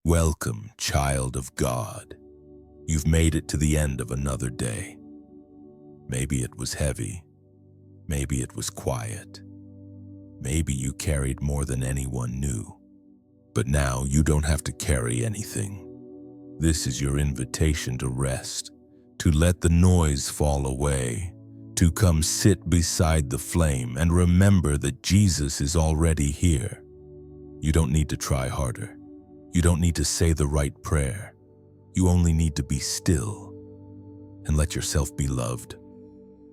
Welcome, child of God. You've made it to the end of another day. Maybe it was heavy. Maybe it was quiet. Maybe you carried more than anyone knew. But now you don't have to carry anything. This is your invitation to rest, to let the noise fall away, to come sit beside the flame and remember that Jesus is already here. You don't need to try harder. You don't need to say the right prayer. You only need to be still and let yourself be loved.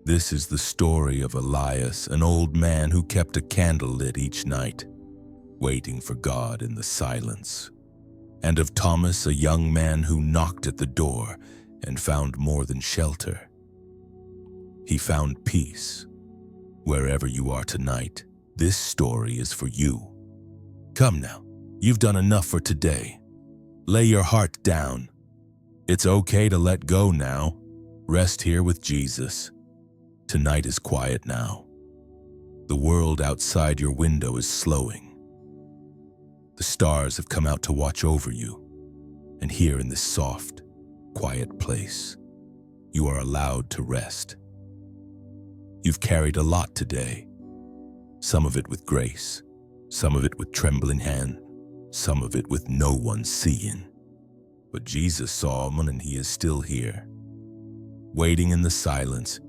This is the story of Elias, an old man who kept a candle lit each night, waiting for God in the silence. And of Thomas, a young man who knocked at the door and found more than shelter. He found peace. Wherever you are tonight, this story is for you. Come now, you've done enough for today. Lay your heart down. It's okay to let go now. Rest here with Jesus. Tonight is quiet now. The world outside your window is slowing. The stars have come out to watch over you. And here in this soft, quiet place, you are allowed to rest. You've carried a lot today. Some of it with grace, some of it with trembling hand, some of it with no one seeing. But Jesus saw him and he is still here, waiting in the silence.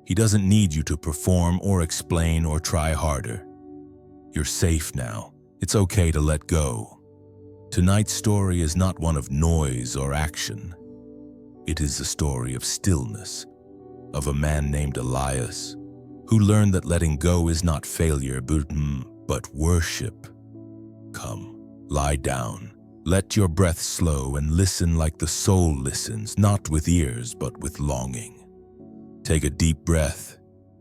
He doesn't need you to perform or explain or try harder. You're safe now. It's okay to let go. Tonight's story is not one of noise or action. It is a story of stillness, of a man named Elias, who learned that letting go is not failure, but worship. Come, lie down. Let your breath slow and listen like the soul listens, not with ears, but with longing. Take a deep breath.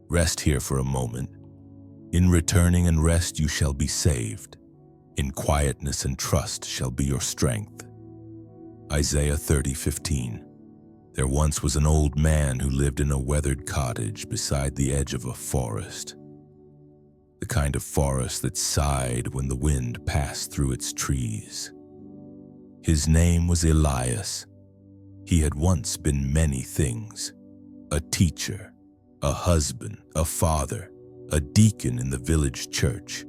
Rest here for a moment. In returning and rest you shall be saved. In quietness and trust shall be your strength. Isaiah 30:15. There once was an old man who lived in a weathered cottage beside the edge of a forest. The kind of forest that sighed when the wind passed through its trees. His name was Elias. He had once been many things. A teacher, a husband, a father, a deacon in the village church.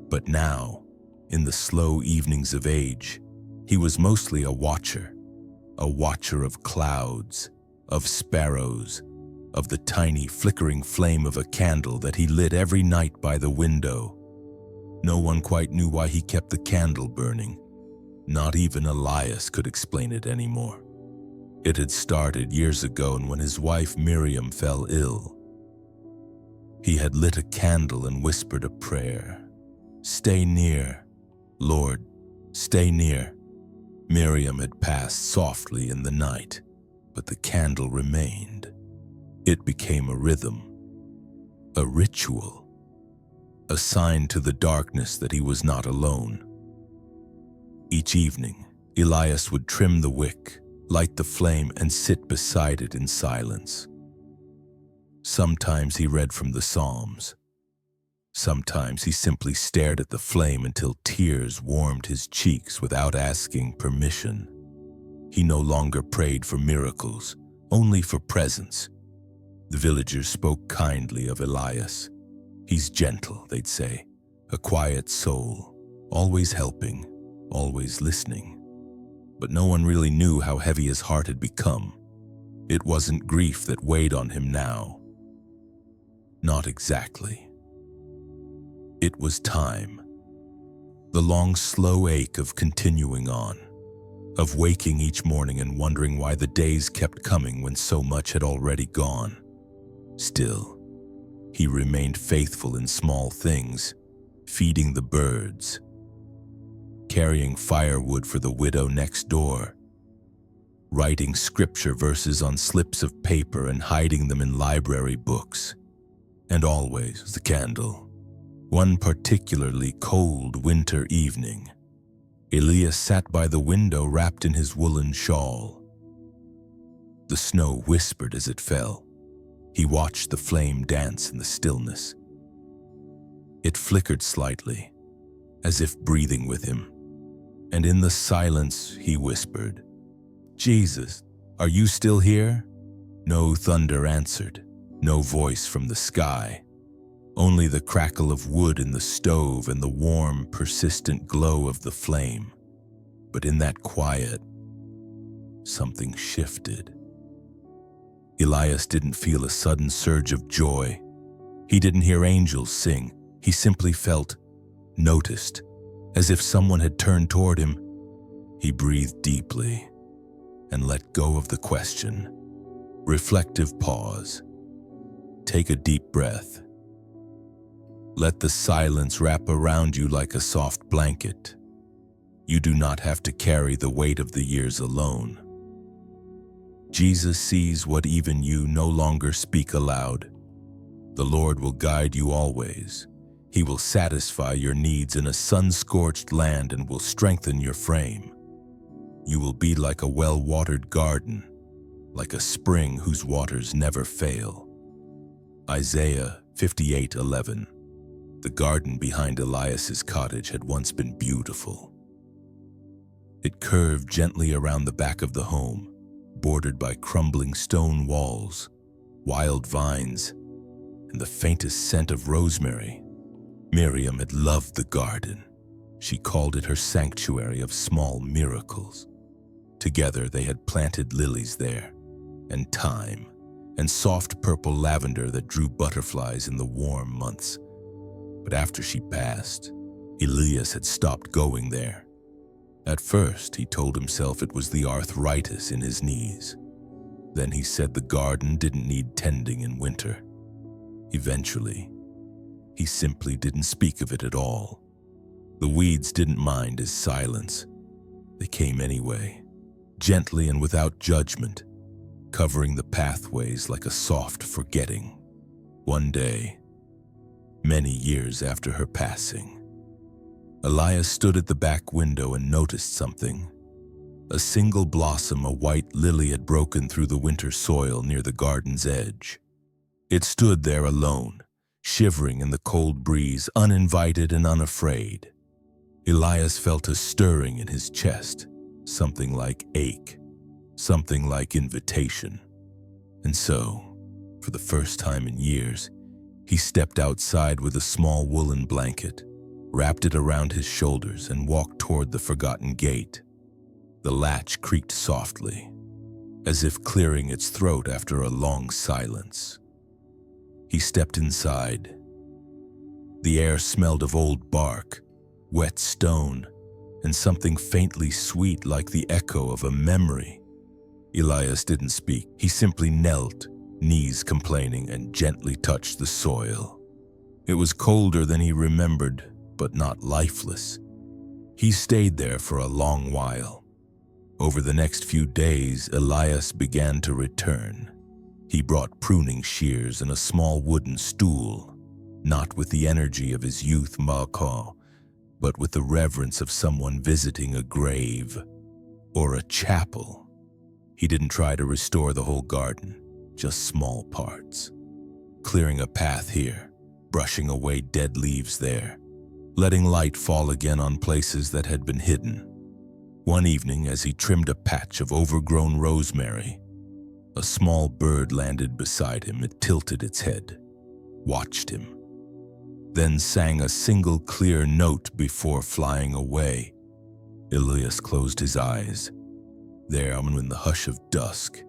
But now, in the slow evenings of age, he was mostly a watcher of clouds, of sparrows, of the tiny flickering flame of a candle that he lit every night by the window. No one quite knew why he kept the candle burning. Not even Elias could explain it anymore. It had started years ago, and when his wife Miriam fell ill, he had lit a candle and whispered a prayer. "Stay near, Lord, stay near." Miriam had passed softly in the night, but the candle remained. It became a rhythm, a ritual, a sign to the darkness that he was not alone. Each evening, Elias would trim the wick, light the flame, and sit beside it in silence. Sometimes he read from the Psalms. Sometimes he simply stared at the flame until tears warmed his cheeks without asking permission. He no longer prayed for miracles, only for presence. The villagers spoke kindly of Elias. "He's gentle," they'd say, "a quiet soul, always helping, always listening." But no one really knew how heavy his heart had become. It wasn't grief that weighed on him now. Not exactly. It was time. The long, slow ache of continuing on, of waking each morning and wondering why the days kept coming when so much had already gone. Still, he remained faithful in small things, feeding the birds, carrying firewood for the widow next door, writing scripture verses on slips of paper and hiding them in library books. And always the candle. One particularly cold winter evening, Elias sat by the window wrapped in his woolen shawl. The snow whispered as it fell. He watched the flame dance in the stillness. It flickered slightly, as if breathing with him. And in the silence, he whispered, "Jesus, are you still here?" No thunder answered, no voice from the sky. Only the crackle of wood in the stove and the warm, persistent glow of the flame. But in that quiet, something shifted. Elias didn't feel a sudden surge of joy. He didn't hear angels sing. He simply felt noticed, as if someone had turned toward him. He breathed deeply and let go of the question. Reflective pause. Take a deep breath. Let the silence wrap around you like a soft blanket. You do not have to carry the weight of the years alone. Jesus sees what even you no longer speak aloud. The Lord will guide you always. He will satisfy your needs in a sun-scorched land and will strengthen your frame. You will be like a well-watered garden, like a spring whose waters never fail. Isaiah 58:11. The garden behind Elias's cottage had once been beautiful. It curved gently around the back of the home, bordered by crumbling stone walls, wild vines, and the faintest scent of rosemary. Miriam had loved the garden. She called it her sanctuary of small miracles. Together they had planted lilies there, and thyme, and soft purple lavender that drew butterflies in the warm months. But after she passed, Elias had stopped going there. At first, he told himself it was the arthritis in his knees. Then he said the garden didn't need tending in winter. Eventually, he simply didn't speak of it at all. The weeds didn't mind his silence. They came anyway, gently and without judgment, covering the pathways like a soft forgetting. One day, many years after her passing, Elias stood at the back window and noticed something. A single blossom, a white lily, had broken through the winter soil near the garden's edge. It stood there alone, shivering in the cold breeze, uninvited and unafraid. Elias felt a stirring in his chest, something like ache, something like invitation. And so, for the first time in years, he stepped outside with a small woolen blanket, wrapped it around his shoulders, and walked toward the forgotten gate. The latch creaked softly, as if clearing its throat after a long silence. He stepped inside. The air smelled of old bark, wet stone, and something faintly sweet like the echo of a memory. Elias didn't speak. He simply knelt, knees complaining, and gently touched the soil. It was colder than he remembered, but not lifeless. He stayed there for a long while. Over the next few days, Elias began to return. He brought pruning shears and a small wooden stool, not with the energy of his youth, but with the reverence of someone visiting a grave or a chapel. He didn't try to restore the whole garden, just small parts. Clearing a path here, brushing away dead leaves there, letting light fall again on places that had been hidden. One evening, as he trimmed a patch of overgrown rosemary, a small bird landed beside him. It tilted its head, watched him, then sang a single clear note before flying away. Elias closed his eyes. There, in the hush of dusk,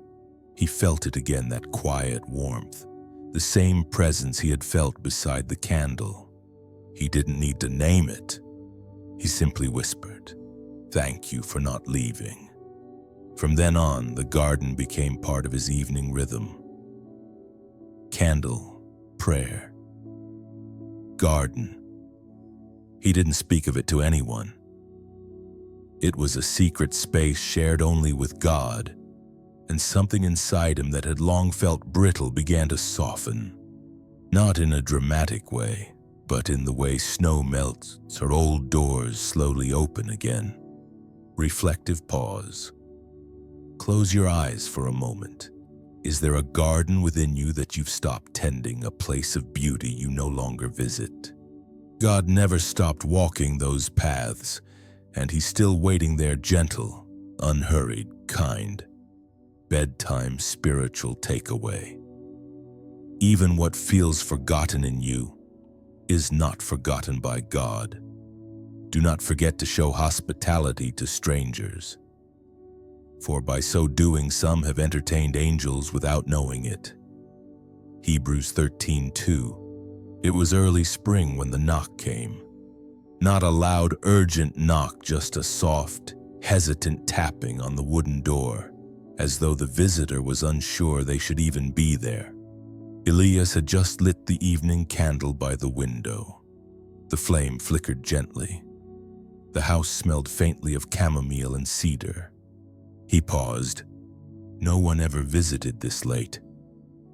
he felt it again, that quiet warmth, the same presence he had felt beside the candle. He didn't need to name it. He simply whispered, "Thank you for not leaving." From then on, the garden became part of his evening rhythm. Candle, prayer, garden. He didn't speak of it to anyone. It was a secret space shared only with God, and something inside him that had long felt brittle began to soften. Not in a dramatic way, but in the way snow melts or old doors slowly open again. Reflective pause. Close your eyes for a moment. Is there a garden within you that you've stopped tending, a place of beauty you no longer visit? God never stopped walking those paths, and he's still waiting there, gentle, unhurried, kind. Bedtime spiritual takeaway. Even what feels forgotten in you is not forgotten by God. Do not forget to show hospitality to strangers, for by so doing some have entertained angels without knowing it. Hebrews 13:2. It was early spring when the knock came. Not a loud, urgent knock, just a soft, hesitant tapping on the wooden door, as though the visitor was unsure they should even be there. Elias had just lit the evening candle by the window. The flame flickered gently. The house smelled faintly of chamomile and cedar. He paused. No one ever visited this late.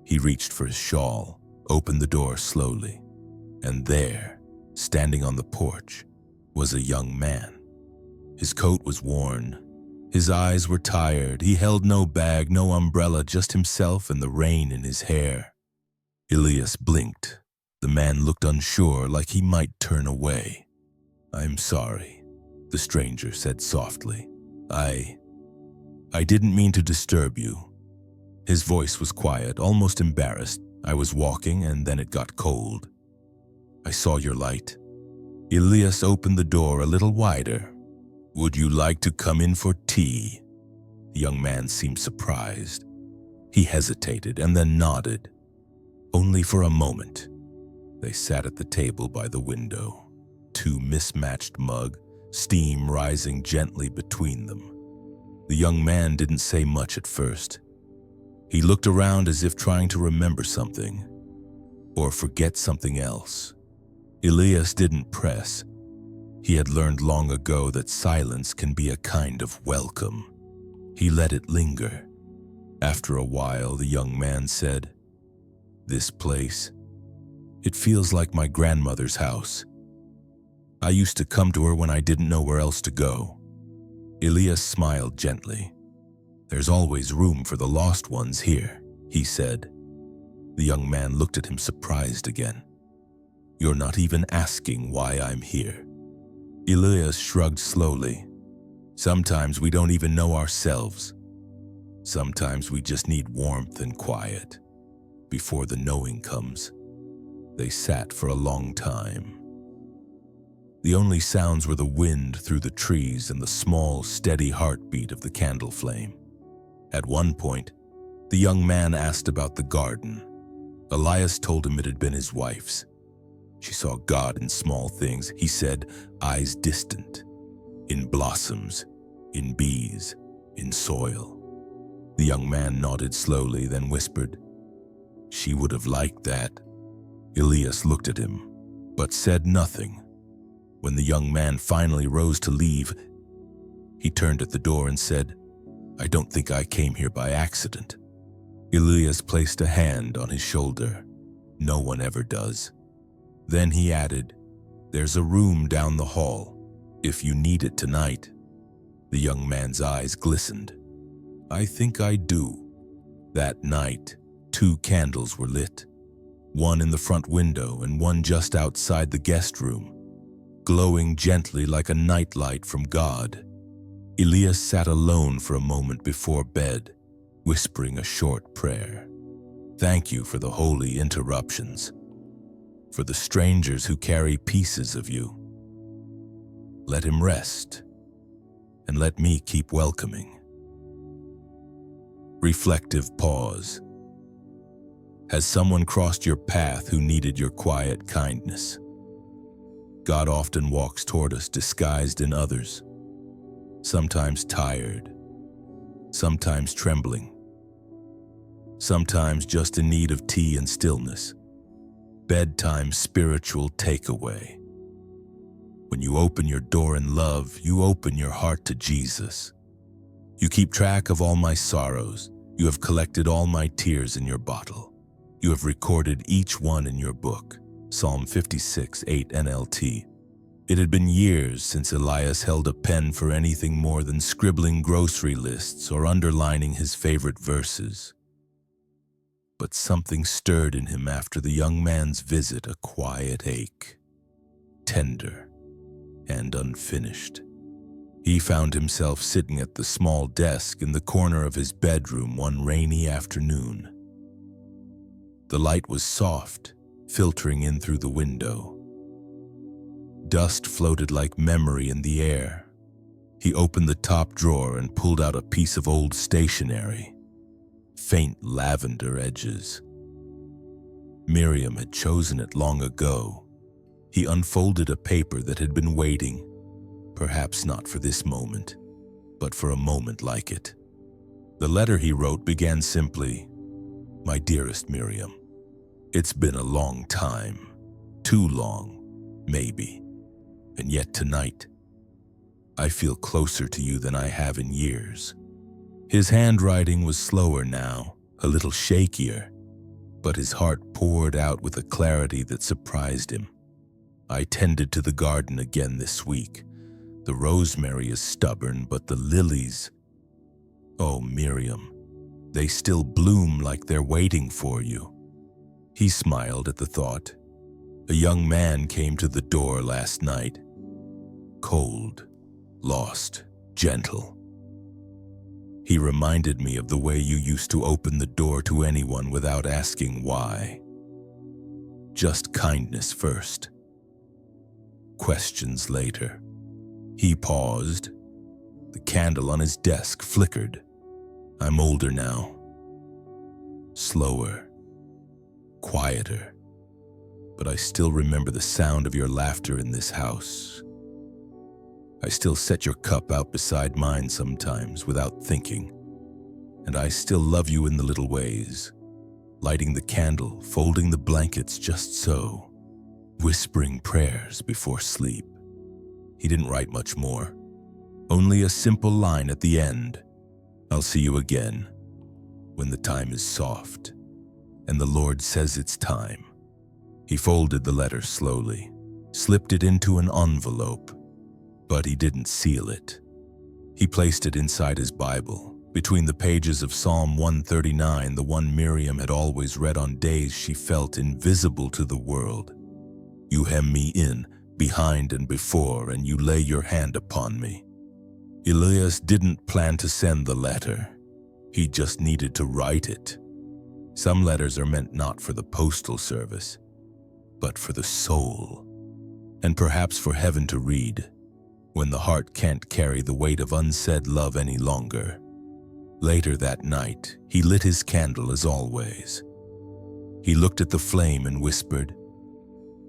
He reached for his shawl, opened the door slowly, and there, standing on the porch, was a young man. His coat was worn. His eyes were tired. He held no bag, no umbrella, just himself and the rain in his hair. Elias blinked. The man looked unsure, like he might turn away. "I'm sorry," the stranger said softly. I didn't mean to disturb you." His voice was quiet, almost embarrassed. "I was walking and then it got cold. I saw your light." Elias opened the door a little wider. "Would you like to come in for tea?" The young man seemed surprised. He hesitated and then nodded. Only for a moment. They sat at the table by the window, two mismatched mugs, steam rising gently between them. The young man didn't say much at first. He looked around as if trying to remember something, or forget something else. Elias didn't press. He had learned long ago that silence can be a kind of welcome. He let it linger. After a while, the young man said, "This place, it feels like my grandmother's house. I used to come to her when I didn't know where else to go." Elias smiled gently. "There's always room for the lost ones here," he said. The young man looked at him surprised again. "You're not even asking why I'm here." Elias shrugged slowly. "Sometimes we don't even know ourselves. Sometimes we just need warmth and quiet before the knowing comes." They sat for a long time. The only sounds were the wind through the trees and the small, steady heartbeat of the candle flame. At one point, the young man asked about the garden. Elias told him it had been his wife's. She saw God in small things, he said, eyes distant, in blossoms, in bees, in soil. The young man nodded slowly, then whispered, "She would have liked that." Elias looked at him, but said nothing. When the young man finally rose to leave, he turned at the door and said, "I don't think I came here by accident." Elias placed a hand on his shoulder. "No one ever does." Then he added, "There's a room down the hall, if you need it tonight." The young man's eyes glistened. "I think I do." That night, 2 candles were lit, one in the front window and one just outside the guest room, glowing gently like a nightlight from God. Elias sat alone for a moment before bed, whispering a short prayer. "Thank you for the holy interruptions, for the strangers who carry pieces of you. Let him rest, and let me keep welcoming." Reflective pause. Has someone crossed your path who needed your quiet kindness? God often walks toward us disguised in others, sometimes tired, sometimes trembling, sometimes just in need of tea and stillness. Bedtime spiritual takeaway. When you open your door in love, you open your heart to Jesus. You keep track of all my sorrows. You have collected all my tears in your bottle. You have recorded each one in your book. Psalm 56:8 NLT. It had been years since Elias held a pen for anything more than scribbling grocery lists or underlining his favorite verses. But something stirred in him after the young man's visit, a quiet ache, tender and unfinished. He found himself sitting at the small desk in the corner of his bedroom one rainy afternoon. The light was soft, filtering in through the window. Dust floated like memory in the air. He opened the top drawer and pulled out a piece of old stationery. Faint lavender edges. Miriam had chosen it long ago. He unfolded a paper that had been waiting, perhaps not for this moment, but for a moment like it. The letter he wrote began simply, "My dearest Miriam, it's been a long time, too long, maybe, and yet tonight, I feel closer to you than I have in years." His handwriting was slower now, a little shakier, but his heart poured out with a clarity that surprised him. "I tended to the garden again this week. The rosemary is stubborn, but the lilies, oh, Miriam, they still bloom like they're waiting for you." He smiled at the thought. "A young man came to the door last night. Cold, lost, gentle. He reminded me of the way you used to open the door to anyone without asking why. Just kindness first. Questions later." He paused. The candle on his desk flickered. "I'm older now. Slower. Quieter. But I still remember the sound of your laughter in this house. I still set your cup out beside mine sometimes without thinking. And I still love you in the little ways. Lighting the candle, folding the blankets just so. Whispering prayers before sleep." He didn't write much more. Only a simple line at the end. "I'll see you again when the time is soft and the Lord says it's time." He folded the letter slowly, slipped it into an envelope, but he didn't seal it. He placed it inside his Bible, between the pages of Psalm 139, the one Miriam had always read on days she felt invisible to the world. "You hem me in, behind and before, and you lay your hand upon me." Elias didn't plan to send the letter. He just needed to write it. Some letters are meant not for the postal service, but for the soul, and perhaps for heaven to read, when the heart can't carry the weight of unsaid love any longer. Later that night, he lit his candle as always. He looked at the flame and whispered,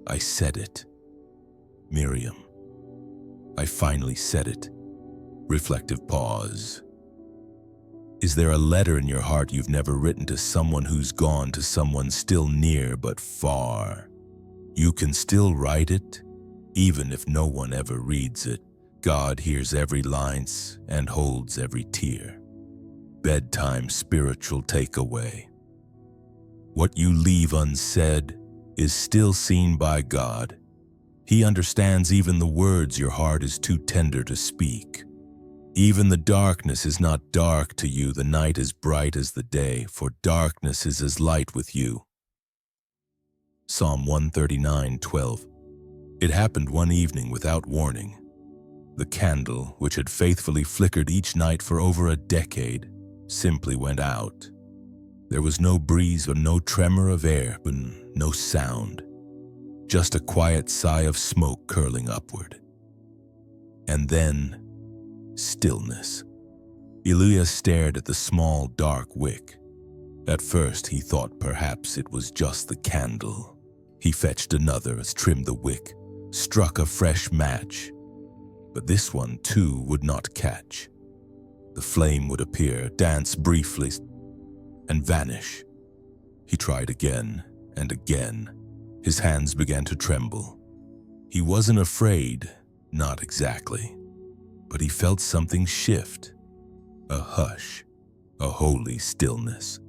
"I said it. Miriam, I finally said it." Reflective pause. Is there a letter in your heart you've never written to someone who's gone, to someone still near but far? You can still write it, even if no one ever reads it. God hears every line and holds every tear. Bedtime spiritual takeaway. What you leave unsaid is still seen by God. He understands even the words your heart is too tender to speak. Even the darkness is not dark to you, the night is bright as the day, for darkness is as light with you. Psalm 139:12. It happened one evening without warning. The candle, which had faithfully flickered each night for over a decade, simply went out. There was no breeze or no tremor of air, but no sound. Just a quiet sigh of smoke curling upward. And then, stillness. Elias stared at the small, dark wick. At first, he thought perhaps it was just the candle. He fetched another, trimmed the wick, struck a fresh match. But this one, too, would not catch. The flame would appear, dance briefly, and vanish. He tried again and again. His hands began to tremble. He wasn't afraid, not exactly, but he felt something shift. A hush, a holy stillness.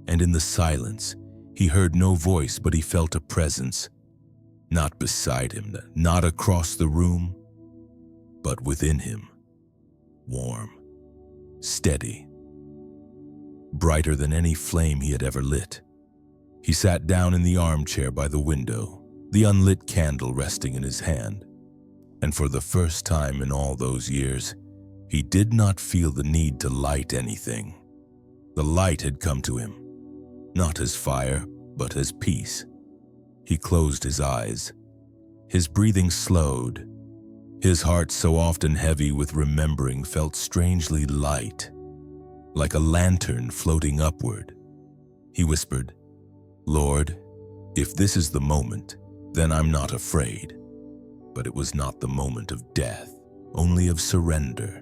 And in the silence, he heard no voice, but he felt a presence. Not beside him, not across the room, but within him. Warm, steady, brighter than any flame he had ever lit. He sat down in the armchair by the window, the unlit candle resting in his hand. And for the first time in all those years, He did not feel the need to light anything. The light had come to him, not as fire, but as peace. He closed his eyes. His breathing slowed. His heart, so often heavy with remembering, felt strangely light, like a lantern floating upward. He whispered, "Lord, if this is the moment, then I'm not afraid." But it was not the moment of death, only of surrender,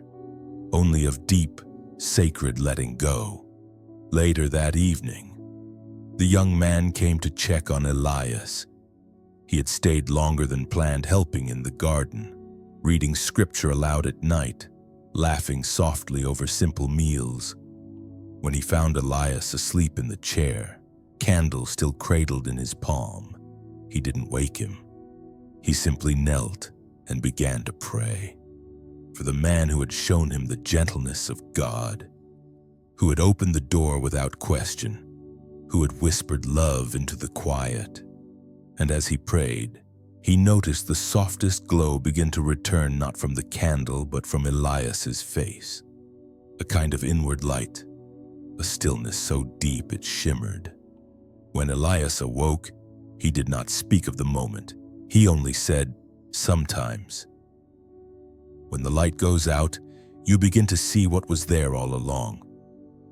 only of deep, sacred letting go. Later that evening, the young man came to check on Elias. He had stayed longer than planned, helping in the garden, reading scripture aloud at night, laughing softly over simple meals. When he found Elias asleep in the chair, candle still cradled in his palm, he didn't wake him. He simply knelt and began to pray for the man who had shown him the gentleness of God, who had opened the door without question, who had whispered love into the quiet. And as he prayed, he noticed the softest glow begin to return, not from the candle, but from Elias's face. A kind of inward light, a stillness so deep it shimmered. When Elias awoke, he did not speak of the moment. He only said, "Sometimes, when the light goes out, you begin to see what was there all along."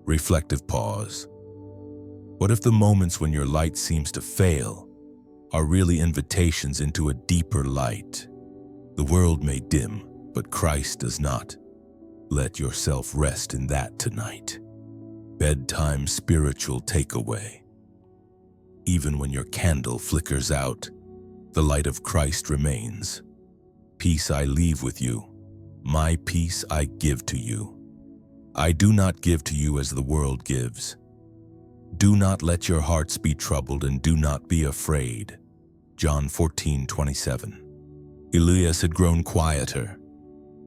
Reflective pause. What if the moments when your light seems to fail are really invitations into a deeper light? The world may dim, but Christ does not. Let yourself rest in that tonight. Bedtime spiritual takeaway. Even when your candle flickers out, the light of Christ remains. Peace I leave with you. My peace I give to you. I do not give to you as the world gives. Do not let your hearts be troubled, and do not be afraid. John 14:27. Elias had grown quieter,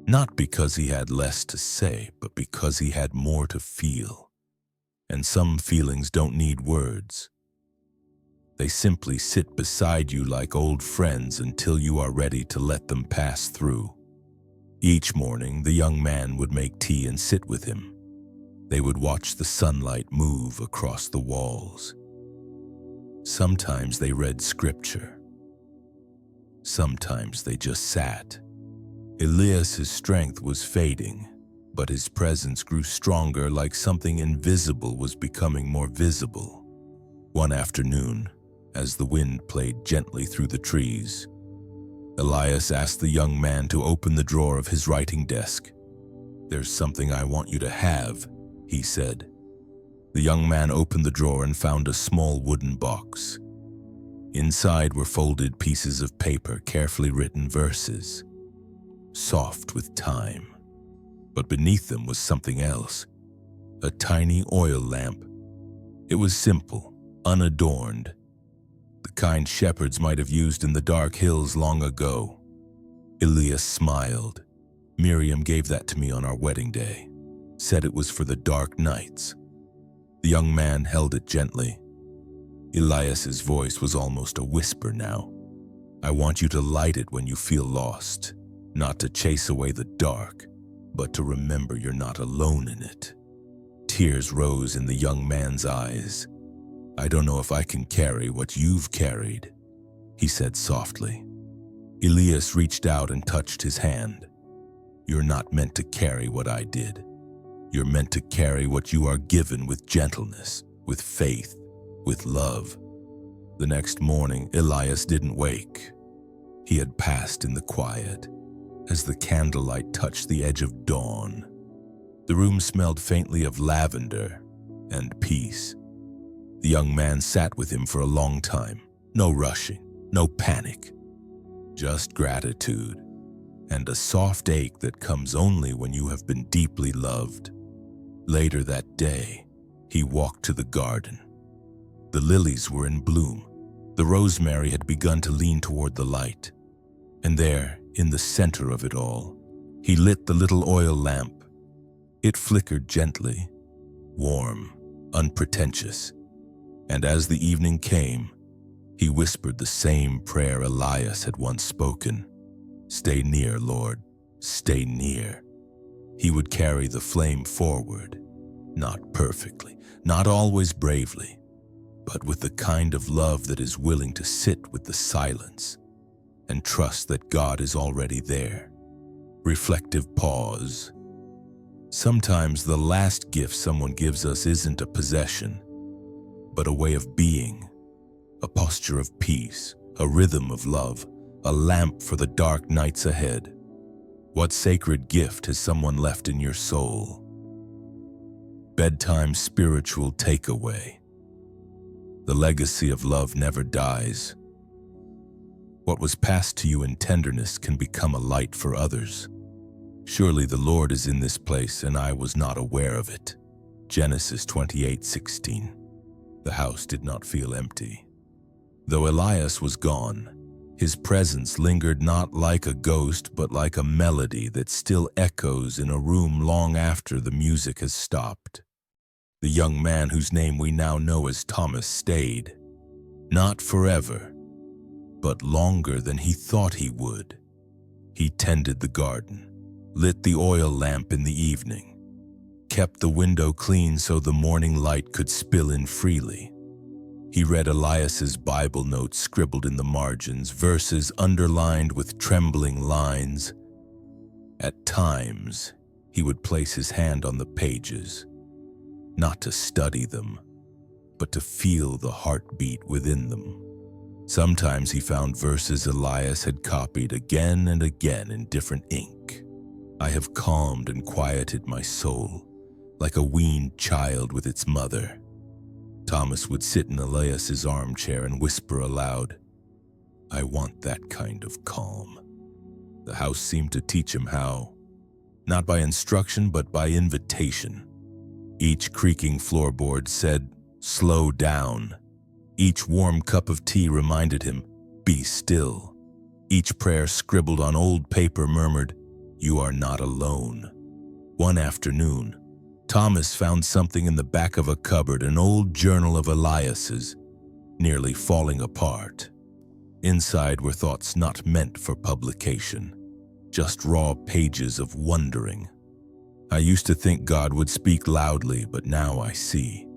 not because he had less to say, but because he had more to feel. And some feelings don't need words. They simply sit beside you like old friends until you are ready to let them pass through. Each morning, the young man would make tea and sit with him. They would watch the sunlight move across the walls. Sometimes they read scripture. Sometimes they just sat. Elias's strength was fading, but his presence grew stronger, like something invisible was becoming more visible. One afternoon, as the wind played gently through the trees, Elias asked the young man to open the drawer of his writing desk. "There's something I want you to have," he said. The young man opened the drawer and found a small wooden box. Inside were folded pieces of paper, carefully written verses, soft with time. But beneath them was something else, a tiny oil lamp. It was simple, unadorned, the kind shepherds might have used in the dark hills long ago. Elias smiled. "Miriam gave that to me on our wedding day, said it was for the dark nights." The young man held it gently. Elias's voice was almost a whisper now. "I want you to light it when you feel lost, not to chase away the dark, but to remember you're not alone in it." Tears rose in the young man's eyes. "I don't know if I can carry what you've carried," he said softly. Elias reached out and touched his hand. "You're not meant to carry what I did. You're meant to carry what you are given, with gentleness, with faith, with love." The next morning, Elias didn't wake. He had passed in the quiet, as the candlelight touched the edge of dawn. The room smelled faintly of lavender and peace. The young man sat with him for a long time. No rushing, no panic, just gratitude and a soft ache that comes only when you have been deeply loved. Later that day, he walked to the garden. The lilies were in bloom. The rosemary had begun to lean toward the light. And there, in the center of it all, he lit the little oil lamp. It flickered gently, warm, unpretentious. And as the evening came, he whispered the same prayer Elias had once spoken. "Stay near, Lord, stay near." He would carry the flame forward, not perfectly, not always bravely, but with the kind of love that is willing to sit with the silence and trust that God is already there. Reflective pause. Sometimes the last gift someone gives us isn't a possession, but a way of being, a posture of peace, a rhythm of love, a lamp for the dark nights ahead. What sacred gift has someone left in your soul? Bedtime spiritual takeaway. The legacy of love never dies. What was passed to you in tenderness can become a light for others. Surely the Lord is in this place, and I was not aware of it. Genesis 28:16. The house did not feel empty. Though Elias was gone, his presence lingered not like a ghost, but like a melody that still echoes in a room long after the music has stopped. The young man whose name we now know as Thomas stayed, not forever, but longer than he thought he would. He tended the garden, lit the oil lamp in the evening, kept the window clean so the morning light could spill in freely. He read Elias's Bible notes scribbled in the margins, verses underlined with trembling lines. At times, he would place his hand on the pages, not to study them, but to feel the heartbeat within them. Sometimes he found verses Elias had copied again and again in different ink. I have calmed and quieted my soul, like a weaned child with its mother. Thomas would sit in Elias's armchair and whisper aloud, I want that kind of calm. The house seemed to teach him how, not by instruction but by invitation. Each creaking floorboard said, slow down. Each warm cup of tea reminded him, be still. Each prayer scribbled on old paper murmured, you are not alone. One afternoon, Thomas found something in the back of a cupboard, an old journal of Elias's, nearly falling apart. Inside were thoughts not meant for publication, just raw pages of wondering. I used to think God would speak loudly, but now I see.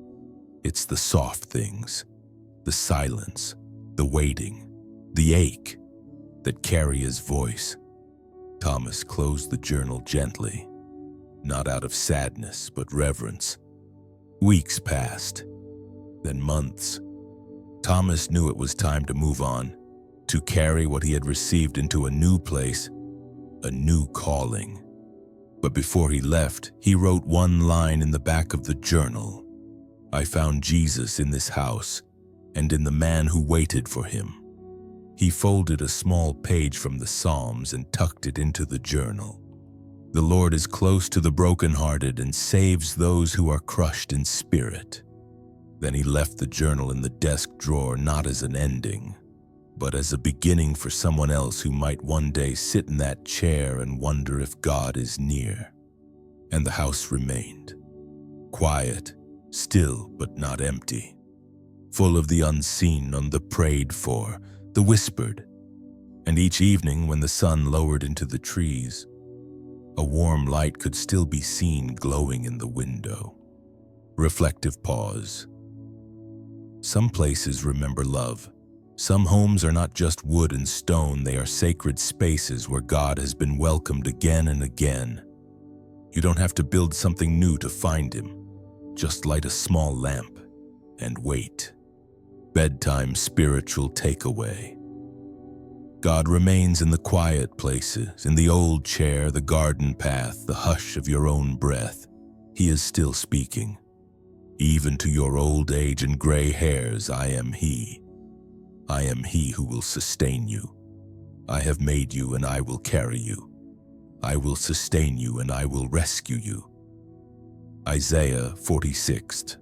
It's the soft things, the silence, the waiting, the ache that carry his voice. Thomas closed the journal gently, not out of sadness, but reverence. Weeks passed, then months. Thomas knew it was time to move on, to carry what he had received into a new place, a new calling. But before he left, he wrote one line in the back of the journal. I found Jesus in this house, and in the man who waited for him. He folded a small page from the Psalms and tucked it into the journal. The Lord is close to the brokenhearted and saves those who are crushed in spirit. Then he left the journal in the desk drawer, not as an ending, but as a beginning for someone else who might one day sit in that chair and wonder if God is near. And the house remained, quiet, still but not empty, full of the unseen and the prayed for, the whispered. And each evening when the sun lowered into the trees, a warm light could still be seen glowing in the window. Reflective pause. Some places remember love. Some homes are not just wood and stone, they are sacred spaces where God has been welcomed again and again. You don't have to build something new to find him. Just light a small lamp and wait. Bedtime spiritual takeaway. God remains in the quiet places, in the old chair, the garden path, the hush of your own breath. He is still speaking. Even to your old age and gray hairs, I am he. I am he who will sustain you. I have made you and I will carry you. I will sustain you and I will rescue you. Isaiah 46.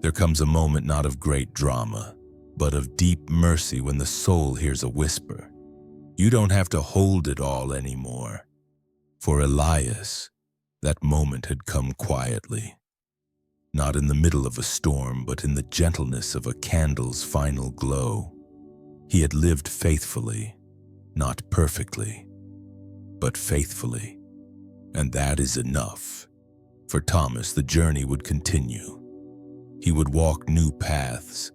There comes a moment not of great drama, but of deep mercy when the soul hears a whisper. You don't have to hold it all anymore. For Elias, that moment had come quietly. Not in the middle of a storm, but in the gentleness of a candle's final glow. He had lived faithfully, not perfectly, but faithfully. And that is enough. For Thomas, the journey would continue. He would walk new paths,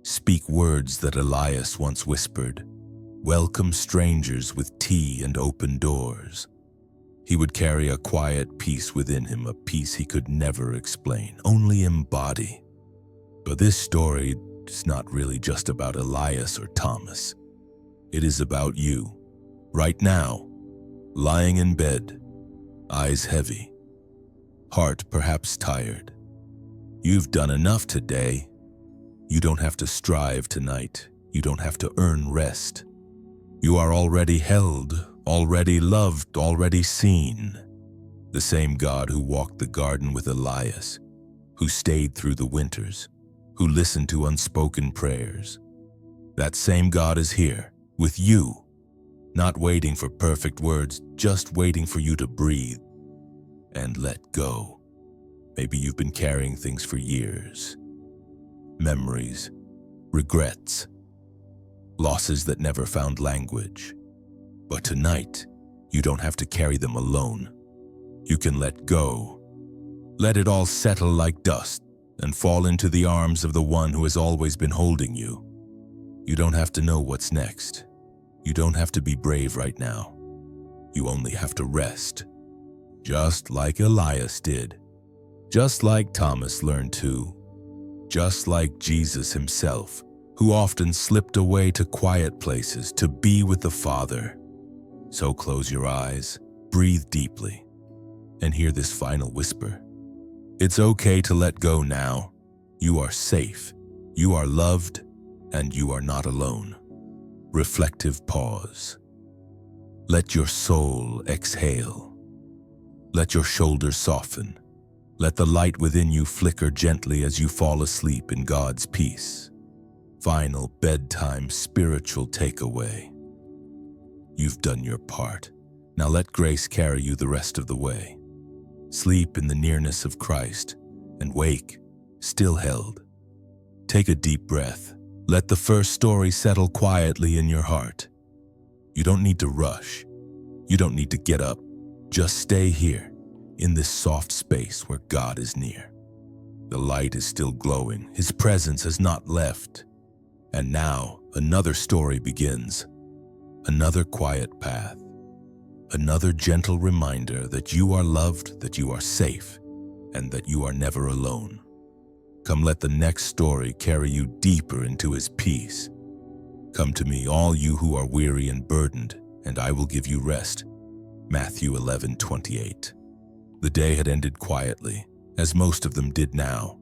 speak words that Elias once whispered, welcome strangers with tea and open doors. He would carry a quiet peace within him, a peace he could never explain, only embody. But this story is not really just about Elias or Thomas. It is about you, right now, lying in bed, eyes heavy, heart perhaps tired. You've done enough today. You don't have to strive tonight. You don't have to earn rest. You are already held, already loved, already seen. The same God who walked the garden with Elias, who stayed through the winters, who listened to unspoken prayers. That same God is here, with you, not waiting for perfect words, just waiting for you to breathe and let go. Maybe you've been carrying things for years. Memories, regrets, losses that never found language. But tonight, you don't have to carry them alone. You can let go. Let it all settle like dust and fall into the arms of the one who has always been holding you. You don't have to know what's next. You don't have to be brave right now. You only have to rest. Just like Elias did. Just like Thomas learned to. Just like Jesus himself, who often slipped away to quiet places to be with the Father. So close your eyes, breathe deeply, and hear this final whisper. It's okay to let go now. You are safe, you are loved, and you are not alone. Reflective pause. Let your soul exhale. Let your shoulders soften. Let the light within you flicker gently as you fall asleep in God's peace. Final bedtime spiritual takeaway. You've done your part. Now let grace carry you the rest of the way. Sleep in the nearness of Christ and wake, still held. Take a deep breath. Let the first story settle quietly in your heart. You don't need to rush. You don't need to get up. Just stay here, in this soft space where God is near. The light is still glowing. His presence has not left. And now another story begins. Another quiet path. Another gentle reminder that you are loved, that you are safe, and that you are never alone. Come, let the next story carry you deeper into his peace. Come to me, all you who are weary and burdened, and I will give you rest. Matthew 11:28. The day had ended quietly, as most of them did now.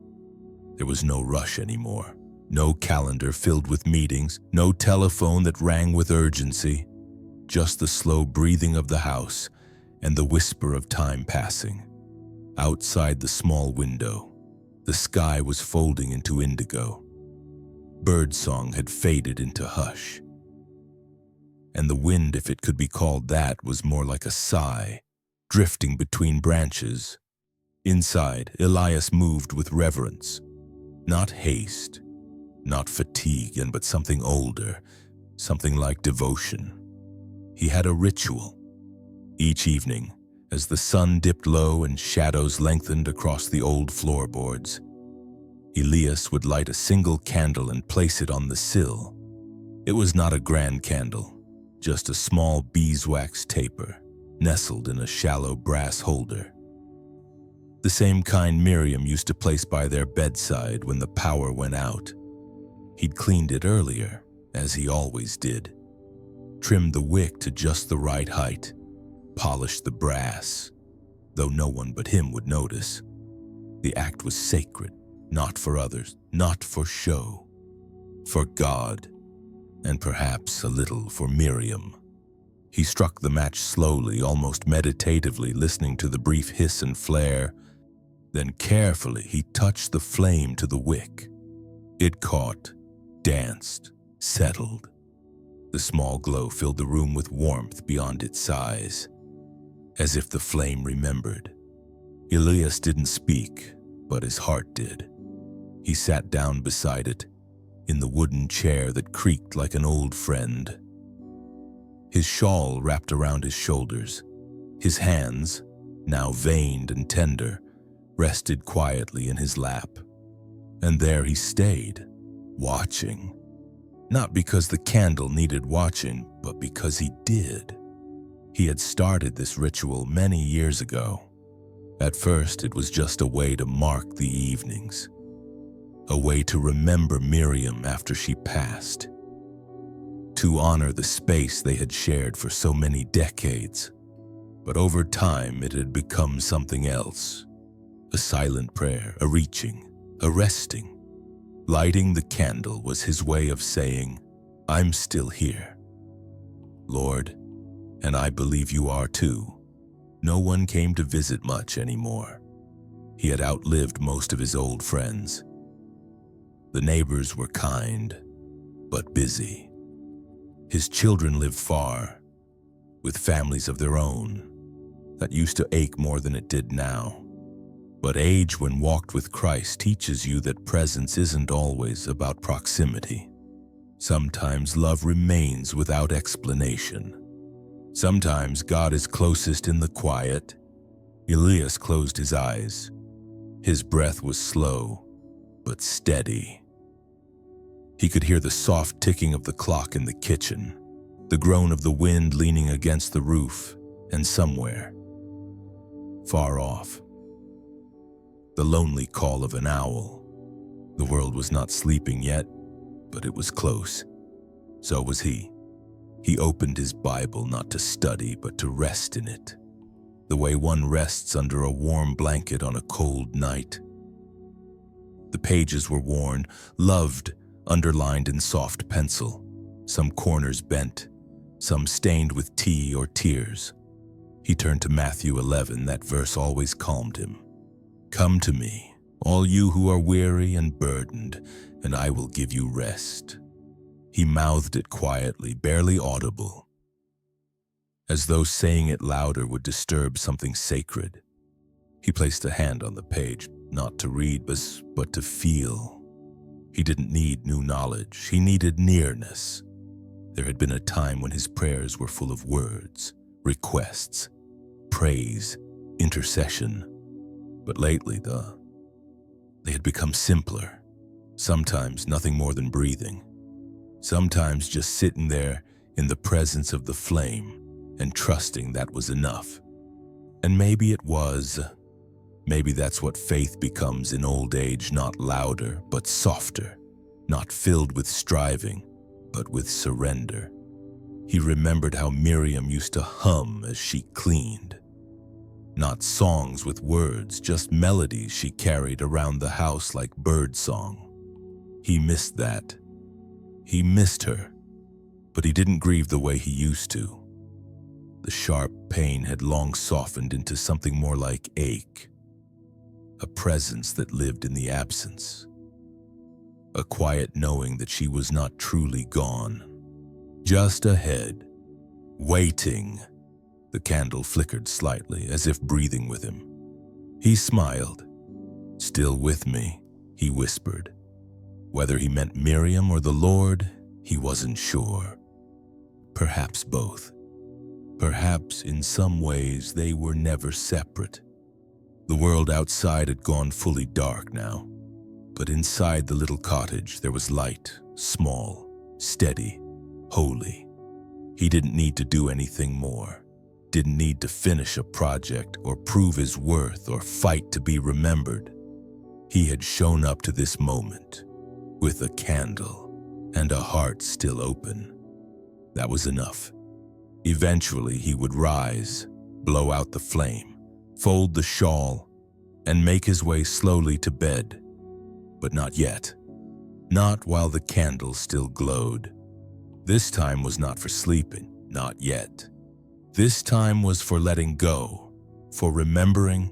There was no rush anymore, no calendar filled with meetings, no telephone that rang with urgency, just the slow breathing of the house and the whisper of time passing. Outside the small window, the sky was folding into indigo. Birdsong had faded into hush. And the wind, if it could be called that, was more like a sigh, drifting between branches. Inside, Elias moved with reverence. Not haste, not fatigue, but something older, something like devotion. He had a ritual. Each evening, as the sun dipped low and shadows lengthened across the old floorboards, Elias would light a single candle and place it on the sill. It was not a grand candle, just a small beeswax taper, nestled in a shallow brass holder. The same kind Miriam used to place by their bedside when the power went out. He'd cleaned it earlier, as he always did, trimmed the wick to just the right height, polished the brass, though no one but him would notice. The act was sacred, not for others, not for show, for God, and perhaps a little for Miriam. He struck the match slowly, almost meditatively, listening to the brief hiss and flare. Then carefully he touched the flame to the wick. It caught, danced, settled. The small glow filled the room with warmth beyond its size, as if the flame remembered. Elias didn't speak, but his heart did. He sat down beside it, in the wooden chair that creaked like an old friend. His shawl wrapped around his shoulders, his hands, now veined and tender, rested quietly in his lap. And there he stayed, watching. Not because the candle needed watching, but because he did. He had started this ritual many years ago. At first, it was just a way to mark the evenings, a way to remember Miriam after she passed, to honor the space they had shared for so many decades. But over time, it had become something else. A silent prayer, a reaching, a resting. Lighting the candle was his way of saying, "I'm still here, Lord, and I believe you are too." No one came to visit much anymore. He had outlived most of his old friends. The neighbors were kind, but busy. His children lived far, with families of their own. That used to ache more than it did now. But age, when walked with Christ, teaches you that presence isn't always about proximity. Sometimes love remains without explanation. Sometimes God is closest in the quiet. Elias closed his eyes. His breath was slow, but steady. He could hear the soft ticking of the clock in the kitchen, the groan of the wind leaning against the roof, and somewhere, far off, the lonely call of an owl. The world was not sleeping yet, but it was close. So was he. He opened his Bible not to study, but to rest in it, the way one rests under a warm blanket on a cold night. The pages were worn, loved, underlined in soft pencil, some corners bent, some stained with tea or tears. He turned to Matthew 11, that verse always calmed him. "Come to me, all you who are weary and burdened, and I will give you rest." He mouthed it quietly, barely audible, as though saying it louder would disturb something sacred. He placed a hand on the page, not to read, but to feel. He didn't need new knowledge, he needed nearness. There had been a time when his prayers were full of words, requests, praise, intercession. But lately, they had become simpler. Sometimes nothing more than breathing. Sometimes just sitting there in the presence of the flame and trusting that was enough. And maybe it was. Maybe that's what faith becomes in old age, not louder, but softer, not filled with striving, but with surrender. He remembered how Miriam used to hum as she cleaned. Not songs with words, just melodies she carried around the house like bird song. He missed that. He missed her, but he didn't grieve the way he used to. The sharp pain had long softened into something more like ache, a presence that lived in the absence, a quiet knowing that she was not truly gone, just ahead, waiting. The candle flickered slightly, as if breathing with him. He smiled. "Still with me," he whispered. Whether he meant Miriam or the Lord, he wasn't sure. Perhaps both. Perhaps in some ways they were never separate. The world outside had gone fully dark now, but inside the little cottage there was light, small, steady, holy. He didn't need to do anything more. Didn't need to finish a project or prove his worth or fight to be remembered. He had shown up to this moment with a candle and a heart still open. That was enough. Eventually he would rise, blow out the flame, fold the shawl, and make his way slowly to bed. But not yet. Not while the candle still glowed. This time was not for sleeping, not yet. This time was for letting go, for remembering,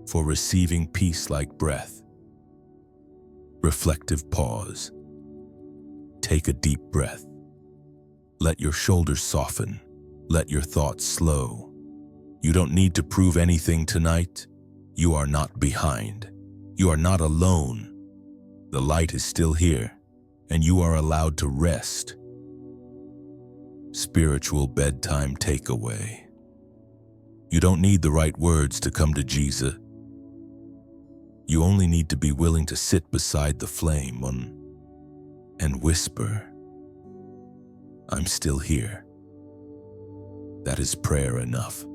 for receiving peace like breath. Reflective pause. Take a deep breath. Let your shoulders soften. Let your thoughts slow. You don't need to prove anything tonight. You are not behind. You are not alone. The light is still here, and you are allowed to rest. Spiritual bedtime takeaway. You don't need the right words to come to Jesus. You only need to be willing to sit beside the flame and whisper, "I'm still here." That is prayer enough.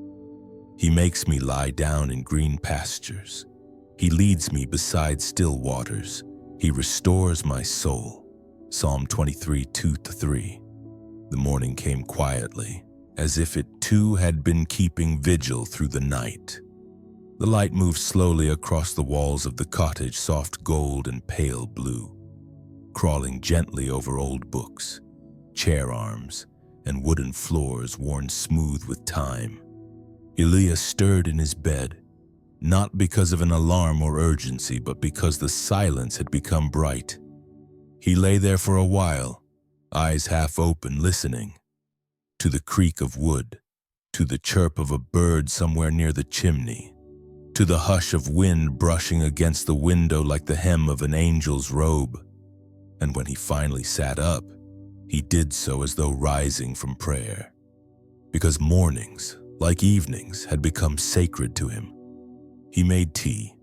He makes me lie down in green pastures. He leads me beside still waters. He restores my soul. Psalm 23, 2-3. The morning came quietly, as if it too had been keeping vigil through the night. The light moved slowly across the walls of the cottage, soft gold and pale blue, crawling gently over old books, chair arms, and wooden floors worn smooth with time. Elias stirred in his bed, not because of an alarm or urgency, but because the silence had become bright. He lay there for a while, eyes half open, listening to the creak of wood, to the chirp of a bird somewhere near the chimney, to the hush of wind brushing against the window like the hem of an angel's robe. And when he finally sat up, he did so as though rising from prayer, because mornings, like evenings, had become sacred to him. He made tea.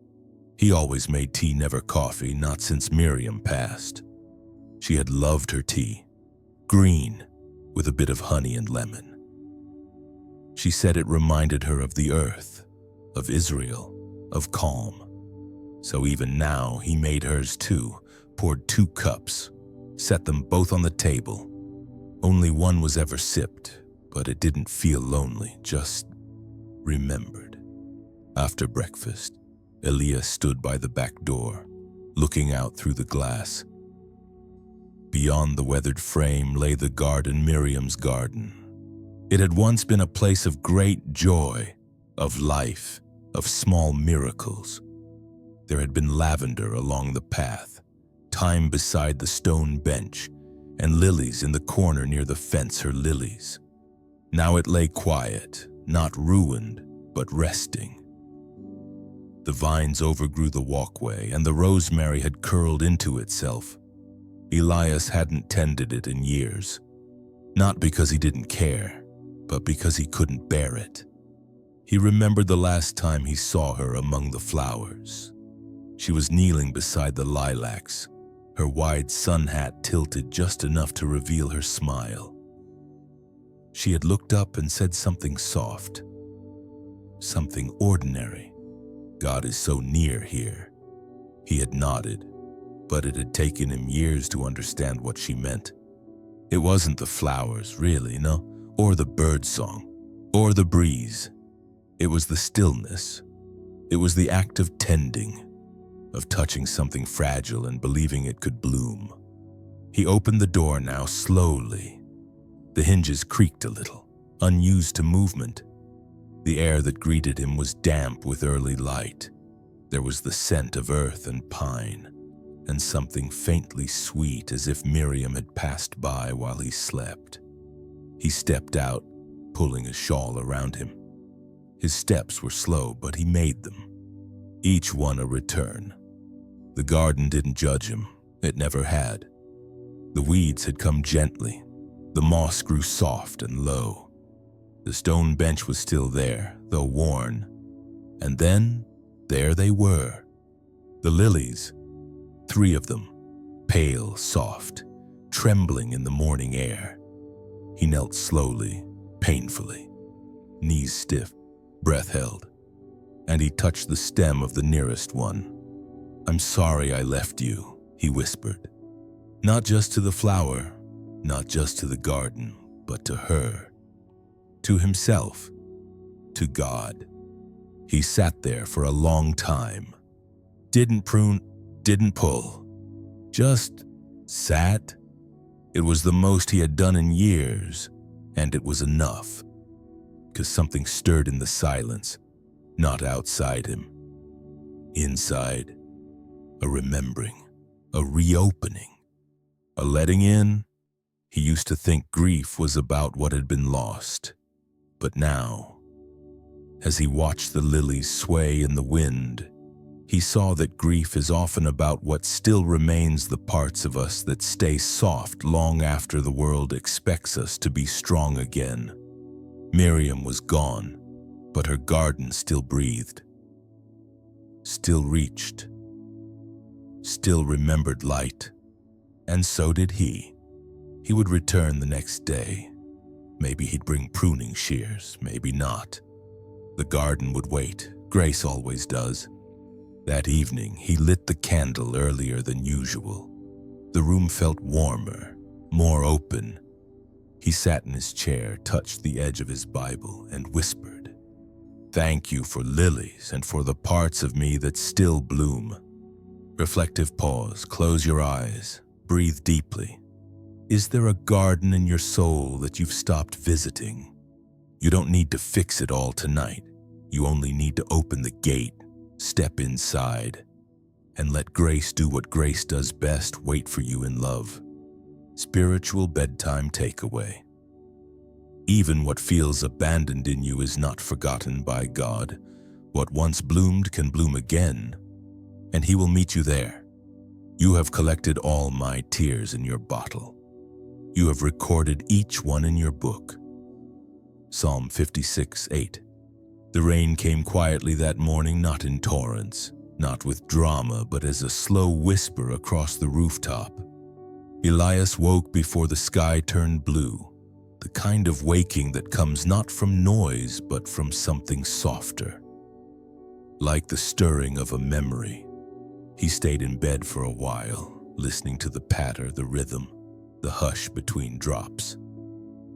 He always made tea, never coffee, not since Miriam passed. She had loved her tea, green, with a bit of honey and lemon. She said it reminded her of the earth, of Israel, of calm. So even now he made hers too, poured 2 cups, set them both on the table. Only one was ever sipped, but it didn't feel lonely, just remembered. After breakfast, Elias stood by the back door, looking out through the glass. Beyond the weathered frame lay the garden, Miriam's garden. It had once been a place of great joy, of life, of small miracles. There had been lavender along the path, thyme beside the stone bench, and lilies in the corner near the fence, her lilies. Now it lay quiet, not ruined, but resting. The vines overgrew the walkway, and the rosemary had curled into itself. Elias hadn't tended it in years, not because he didn't care, but because he couldn't bear it. He remembered the last time he saw her among the flowers. She was kneeling beside the lilacs, her wide sun hat tilted just enough to reveal her smile. She had looked up and said something soft, something ordinary. "God is so near here." He had nodded, but it had taken him years to understand what she meant. It wasn't the flowers, really, no, or the bird song, or the breeze. It was the stillness. It was the act of tending, of touching something fragile and believing it could bloom. He opened the door now slowly. The hinges creaked a little, unused to movement. The air that greeted him was damp with early light. There was the scent of earth and pine, and something faintly sweet, as if Miriam had passed by while he slept. He stepped out, pulling a shawl around him. His steps were slow, but he made them, each one a return. The garden didn't judge him. It never had. The weeds had come gently. The moss grew soft and low. The stone bench was still there, though worn. And then, there they were. The lilies, 3 of them, pale, soft, trembling in the morning air. He knelt slowly, painfully, knees stiff, breath held, and he touched the stem of the nearest one. "I'm sorry I left you," he whispered. Not just to the flower, not just to the garden, but to her, to himself, to God. He sat there for a long time, didn't prune, didn't pull, just sat. It was the most he had done in years, and it was enough, because something stirred in the silence, not outside him. Inside, a remembering, a reopening, a letting in. He used to think grief was about what had been lost, but now, as he watched the lilies sway in the wind, he saw that grief is often about what still remains, the parts of us that stay soft long after the world expects us to be strong again. Miriam was gone, but her garden still breathed, still reached, still remembered light. And so did he. He would return the next day. Maybe he'd bring pruning shears, maybe not. The garden would wait. Grace always does. That evening, he lit the candle earlier than usual. The room felt warmer, more open. He sat in his chair, touched the edge of his Bible, and whispered, "Thank you for lilies and for the parts of me that still bloom." Reflective pause, close your eyes, breathe deeply. Is there a garden in your soul that you've stopped visiting? You don't need to fix it all tonight. You only need to open the gate, step inside, and let grace do what grace does best, wait for you in love. Spiritual bedtime takeaway. Even what feels abandoned in you is not forgotten by God. What once bloomed can bloom again, and He will meet you there. You have collected all my tears in your bottle. You have recorded each one in your book. Psalm 56:8. The rain came quietly that morning, not in torrents, not with drama, but as a slow whisper across the rooftop. Elias woke before the sky turned blue, the kind of waking that comes not from noise, but from something softer. Like the stirring of a memory, he stayed in bed for a while, listening to the patter, the rhythm, the hush between drops.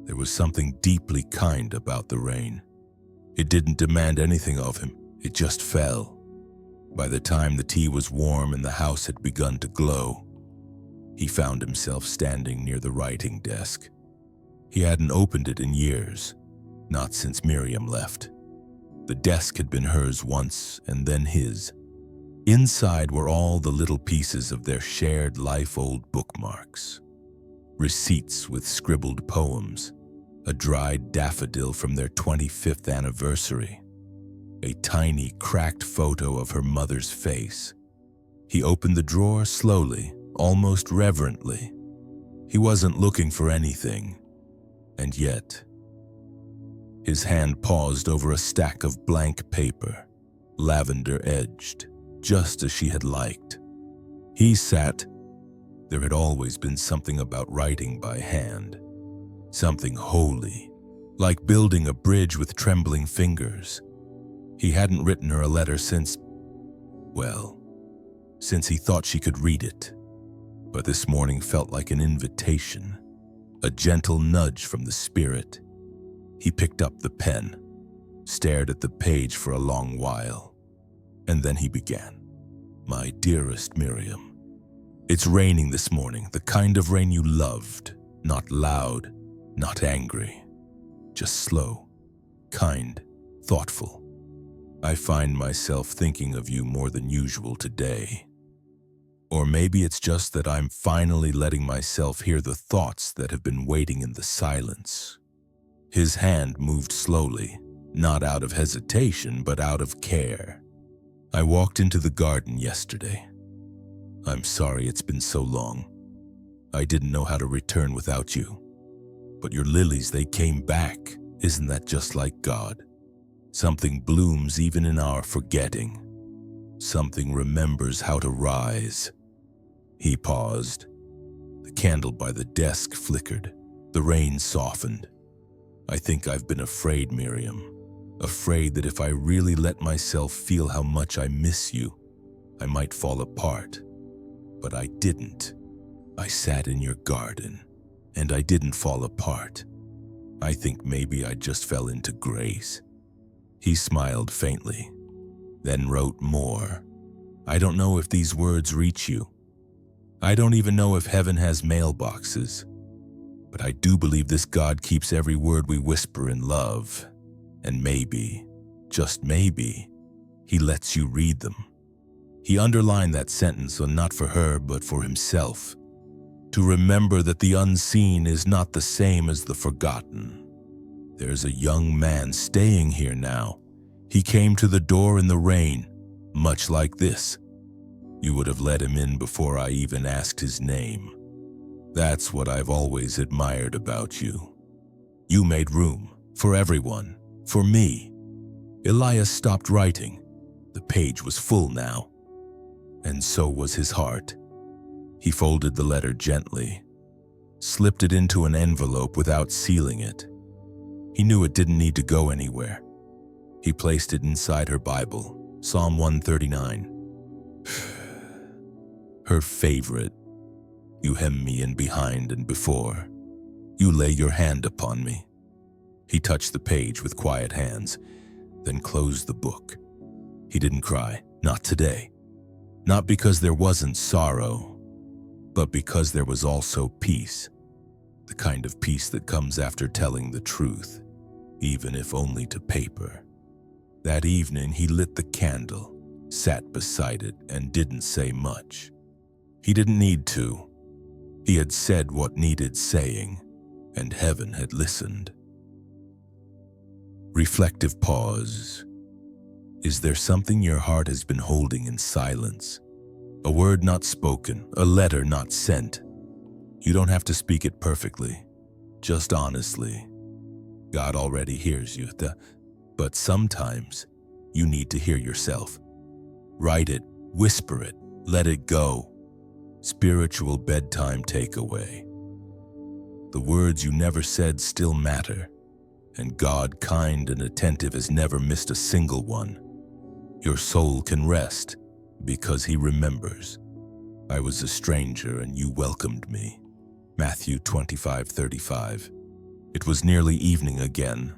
There was something deeply kind about the rain. It didn't demand anything of him, it just fell. By the time the tea was warm and the house had begun to glow, he found himself standing near the writing desk. He hadn't opened it in years, not since Miriam left. The desk had been hers once and then his. Inside were all the little pieces of their shared life-old bookmarks. Receipts with scribbled poems, a dried daffodil from their 25th anniversary, a tiny cracked photo of her mother's face. He opened the drawer slowly, almost reverently. He wasn't looking for anything, and yet his hand paused over a stack of blank paper, lavender-edged, just as she had liked. He sat. There had always been something about writing by hand, something holy, like building a bridge with trembling fingers. He hadn't written her a letter since he thought she could read it. But this morning felt like an invitation, a gentle nudge from the spirit. He picked up the pen, stared at the page for a long while, and then he began. "My dearest Miriam, it's raining this morning, the kind of rain you loved, not loud, not angry, just slow, kind, thoughtful. I find myself thinking of you more than usual today. Or maybe it's just that I'm finally letting myself hear the thoughts that have been waiting in the silence." His hand moved slowly, not out of hesitation, but out of care. "I walked into the garden yesterday. I'm sorry it's been so long. I didn't know how to return without you. But your lilies, they came back. Isn't that just like God? Something blooms even in our forgetting. Something remembers how to rise." He paused. The candle by the desk flickered. The rain softened. "I think I've been afraid, Miriam. Afraid that if I really let myself feel how much I miss you, I might fall apart. But I didn't. I sat in your garden, and I didn't fall apart. I think maybe I just fell into grace." He smiled faintly, then wrote more. "I don't know if these words reach you. I don't even know if heaven has mailboxes. But I do believe this God keeps every word we whisper in love. And maybe, just maybe, He lets you read them." He underlined that sentence, so not for her, but for himself. To remember that the unseen is not the same as the forgotten. There's a young man staying here now. He came to the door in the rain, much like this. You would have let him in before I even asked his name. That's what I've always admired about you. You made room for everyone, for me. Elias stopped writing. The page was full now, and so was his heart. He folded the letter gently, slipped it into an envelope without sealing it. He knew it didn't need to go anywhere. He placed it inside her Bible, Psalm 139. Her favorite. You hem me in behind and before. You lay your hand upon me. He touched the page with quiet hands, then closed the book. He didn't cry, not today. Not because there wasn't sorrow, but because there was also peace. The kind of peace that comes after telling the truth, even if only to paper. That evening he lit the candle, sat beside it, and didn't say much. He didn't need to. He had said what needed saying, and heaven had listened. Reflective pause. Is there something your heart has been holding in silence? A word not spoken, a letter not sent. You don't have to speak it perfectly, just honestly. God already hears you, but sometimes you need to hear yourself. Write it, whisper it, let it go. Spiritual bedtime takeaway. The words you never said still matter, and God, kind and attentive, has never missed a single one. Your soul can rest because He remembers. I was a stranger and you welcomed me. Matthew 25:35. It was nearly evening again.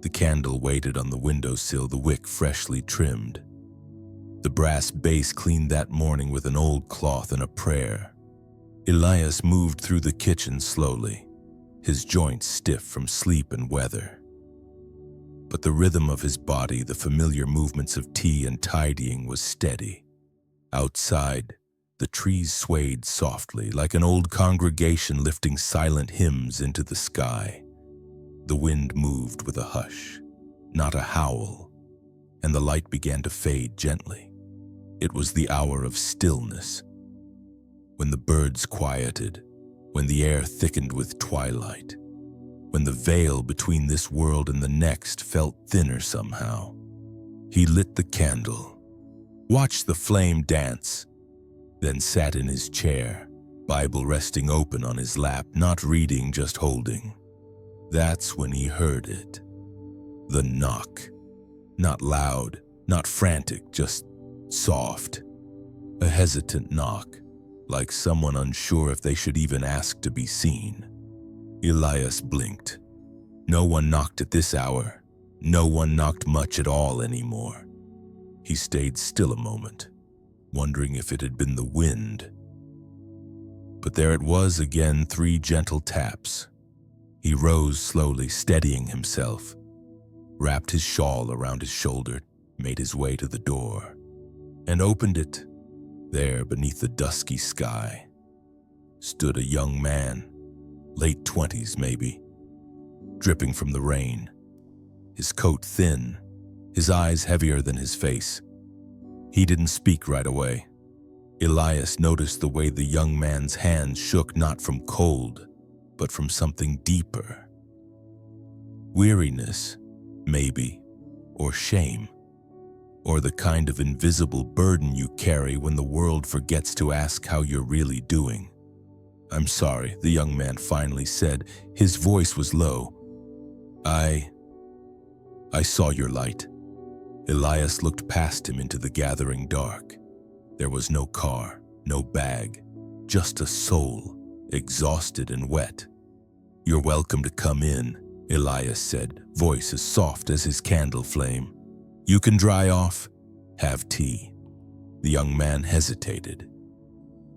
The candle waited on the windowsill, the wick freshly trimmed. The brass base cleaned that morning with an old cloth and a prayer. Elias moved through the kitchen slowly, his joints stiff from sleep and weather. But the rhythm of his body, the familiar movements of tea and tidying, was steady. Outside, the trees swayed softly, like an old congregation lifting silent hymns into the sky. The wind moved with a hush, not a howl, and the light began to fade gently. It was the hour of stillness, when the birds quieted, when the air thickened with twilight, when the veil between this world and the next felt thinner somehow. He lit the candle, watched the flame dance, then sat in his chair, Bible resting open on his lap, not reading, just holding. That's when he heard it. The knock. Not loud, not frantic, just soft. A hesitant knock, like someone unsure if they should even ask to be seen. Elias blinked. No one knocked at this hour. No one knocked much at all anymore. He stayed still a moment, wondering if it had been the wind. But there it was again, 3 gentle taps. He rose slowly, steadying himself, wrapped his shawl around his shoulder, made his way to the door, and opened it. There, beneath the dusky sky, stood a young man, late 20s maybe, dripping from the rain, his coat thin, his eyes heavier than his face. He didn't speak right away. Elias noticed the way the young man's hands shook, not from cold, but from something deeper. Weariness, maybe, or shame, or the kind of invisible burden you carry when the world forgets to ask how you're really doing. "I'm sorry," the young man finally said. His voice was low. I saw your light." Elias looked past him into the gathering dark. There was no car, no bag, just a soul, exhausted and wet. "You're welcome to come in," Elias said, voice as soft as his candle flame. "You can dry off, have tea." The young man hesitated,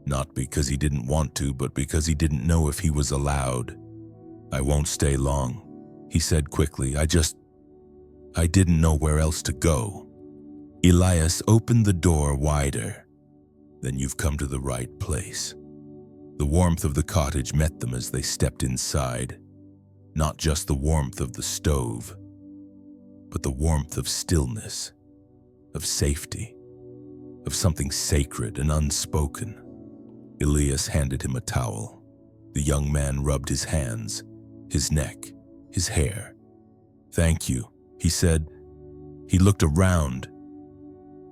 not because he didn't want to, but because he didn't know if he was allowed. "I won't stay long," he said quickly. I didn't know where else to go." Elias opened the door wider. "Then you've come to the right place." The warmth of the cottage met them as they stepped inside. Not just the warmth of the stove, but the warmth of stillness, of safety, of something sacred and unspoken. Elias handed him a towel. The young man rubbed his hands, his neck, his hair. "Thank you," he said. He looked around.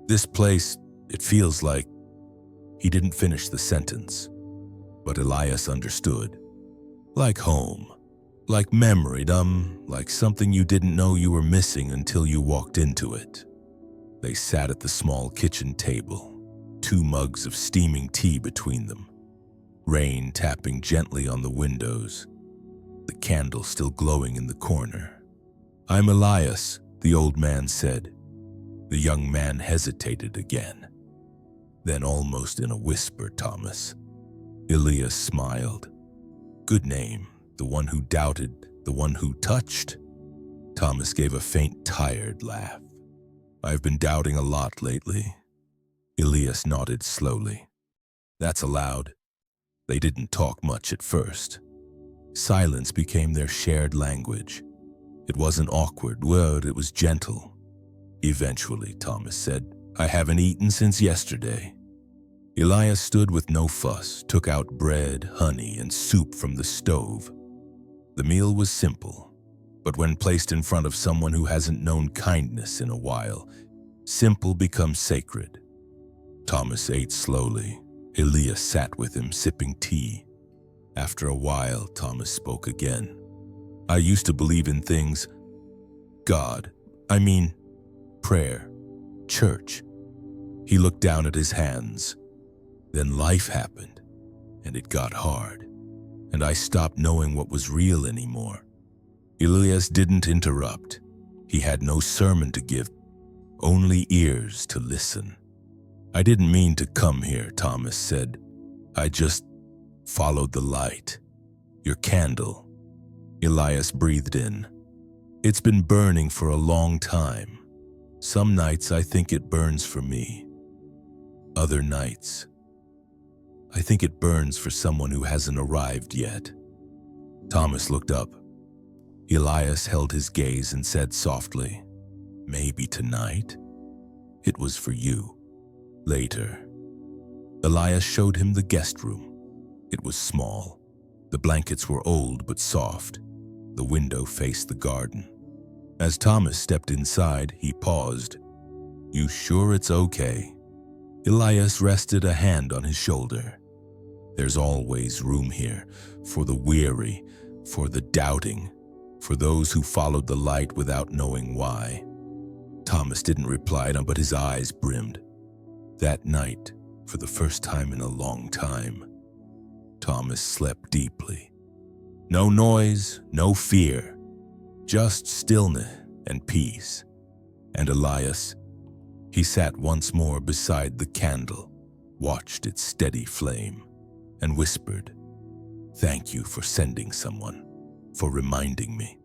This place, it feels like... He didn't finish the sentence, but Elias understood. Like home, like memory, like something you didn't know you were missing until you walked into it. They sat at the small kitchen table, 2 mugs of steaming tea between them, rain tapping gently on the windows, the candle still glowing in the corner. "I'm Elias," the old man said. The young man hesitated again. Then, almost in a whisper, "Thomas." Elias smiled. "Good name, the one who doubted, the one who touched." Thomas gave a faint, tired laugh. "I've been doubting a lot lately." Elias nodded slowly. "That's allowed." They didn't talk much at first. Silence became their shared language. It wasn't awkward, it was gentle. Eventually, Thomas said, "I haven't eaten since yesterday." Elias stood with no fuss, took out bread, honey, and soup from the stove. The meal was simple, but when placed in front of someone who hasn't known kindness in a while, simple becomes sacred. Thomas ate slowly. Elias sat with him, sipping tea. After a while, Thomas spoke again. "I used to believe in things. God. I mean, prayer. Church." He looked down at his hands. "Then life happened, and it got hard, and I stopped knowing what was real anymore." Elias didn't interrupt. He had no sermon to give, only ears to listen. "I didn't mean to come here," Thomas said. "I just followed the light. Your candle." Elias breathed in. "It's been burning for a long time. Some nights I think it burns for me. Other nights, I think it burns for someone who hasn't arrived yet." Thomas looked up. Elias held his gaze and said softly, "Maybe tonight? It was for you." Later, Elias showed him the guest room. It was small. The blankets were old but soft. The window faced the garden. As Thomas stepped inside, he paused. "You sure it's okay?" Elias rested a hand on his shoulder. "There's always room here, for the weary, for the doubting, for those who followed the light without knowing why." Thomas didn't reply, but his eyes brimmed. That night, for the first time in a long time, Thomas slept deeply. No noise, no fear, just stillness and peace. And Elias, he sat once more beside the candle, watched its steady flame, and whispered, "Thank you for sending someone, for reminding me.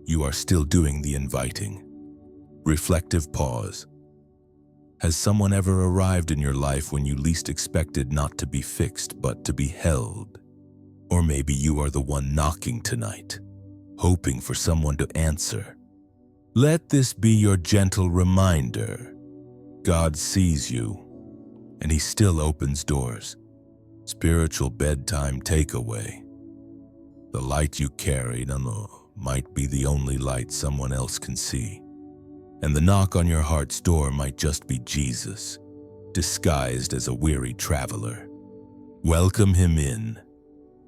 You are still doing the inviting." Reflective pause. Has someone ever arrived in your life when you least expected not to be fixed but to be held? Or maybe you are the one knocking tonight, hoping for someone to answer. Let this be your gentle reminder. God sees you, and He still opens doors. Spiritual bedtime takeaway. The light you carry might be the only light someone else can see. And the knock on your heart's door might just be Jesus, disguised as a weary traveler. Welcome Him in.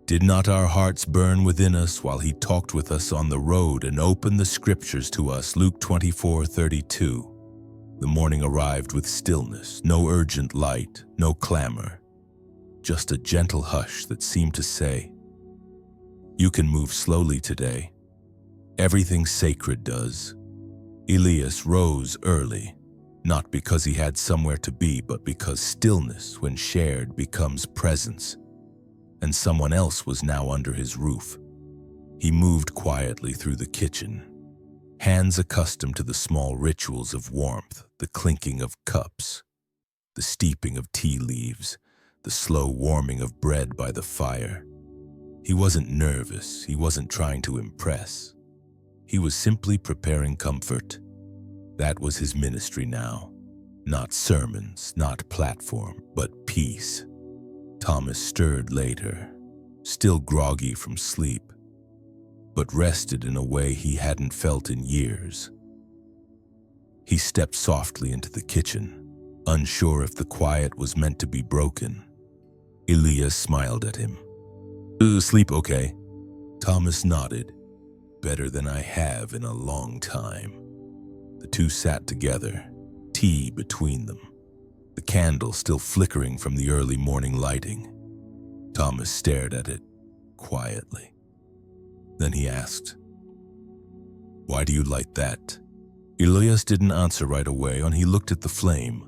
Did not our hearts burn within us while He talked with us on the road and opened the scriptures to us? Luke 24:32. The morning arrived with stillness, no urgent light, no clamor, just a gentle hush that seemed to say, "You can move slowly today. Everything sacred does." Elias rose early, not because he had somewhere to be, but because stillness, when shared, becomes presence. And someone else was now under his roof. He moved quietly through the kitchen, hands accustomed to the small rituals of warmth, the clinking of cups, the steeping of tea leaves, the slow warming of bread by the fire. He wasn't nervous, he wasn't trying to impress. He was simply preparing comfort. That was his ministry now. Not sermons, not platform, but peace. Thomas stirred later, still groggy from sleep, but rested in a way he hadn't felt in years. He stepped softly into the kitchen, unsure if the quiet was meant to be broken. Elias smiled at him. Sleep okay?" Thomas nodded. "Better than I have in a long time." The two sat together, tea between them, the candle still flickering from the early morning lighting. Thomas stared at it quietly. Then he asked, "Why do you light that?" Elias didn't answer right away, and he looked at the flame.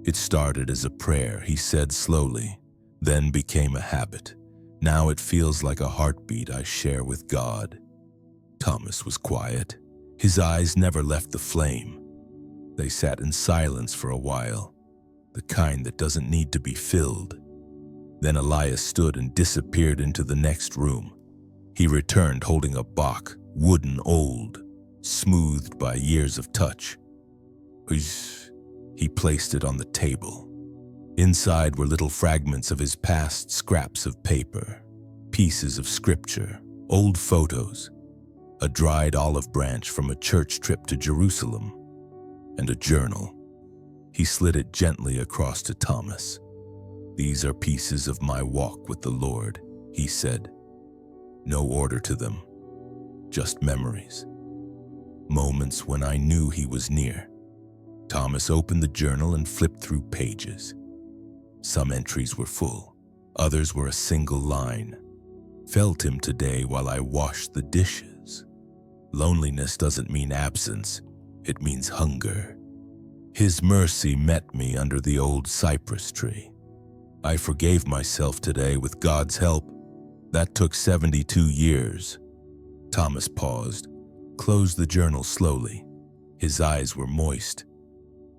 It started as a prayer, he said slowly, then became a habit. "Now it feels like a heartbeat I share with God." Thomas was quiet. His eyes never left the flame. They sat in silence for a while, the kind that doesn't need to be filled. Then Elias stood and disappeared into the next room. He returned holding a box, wooden, old, smoothed by years of touch. He placed it on the table. Inside were little fragments of his past, scraps of paper, pieces of scripture, old photos, a dried olive branch from a church trip to Jerusalem, and a journal. He slid it gently across to Thomas. "These are pieces of my walk with the Lord," he said. "No order to them, just memories. Moments when I knew he was near." Thomas opened the journal and flipped through pages. Some entries were full, others were a single line. "Felt him today while I washed the dishes. Loneliness doesn't mean absence, it means hunger. His mercy met me under the old cypress tree. I forgave myself today with God's help. That took 72 years. Thomas paused, closed the journal slowly. His eyes were moist.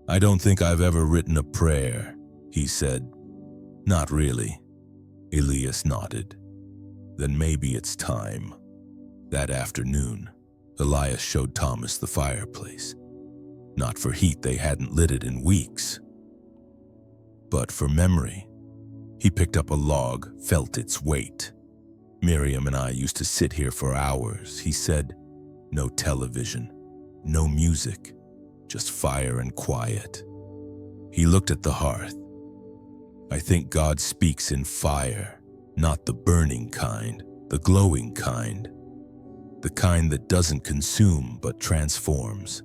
"I don't think I've ever written a prayer," he said. "Not really." Elias nodded. "Then maybe it's time." That afternoon, Elias showed Thomas the fireplace. Not for heat, they hadn't lit it in weeks, but for memory. He picked up a log, felt its weight. "Miriam and I used to sit here for hours," he said. "No television, no music, just fire and quiet." He looked at the hearth. "I think God speaks in fire, not the burning kind, the glowing kind. The kind that doesn't consume but transforms."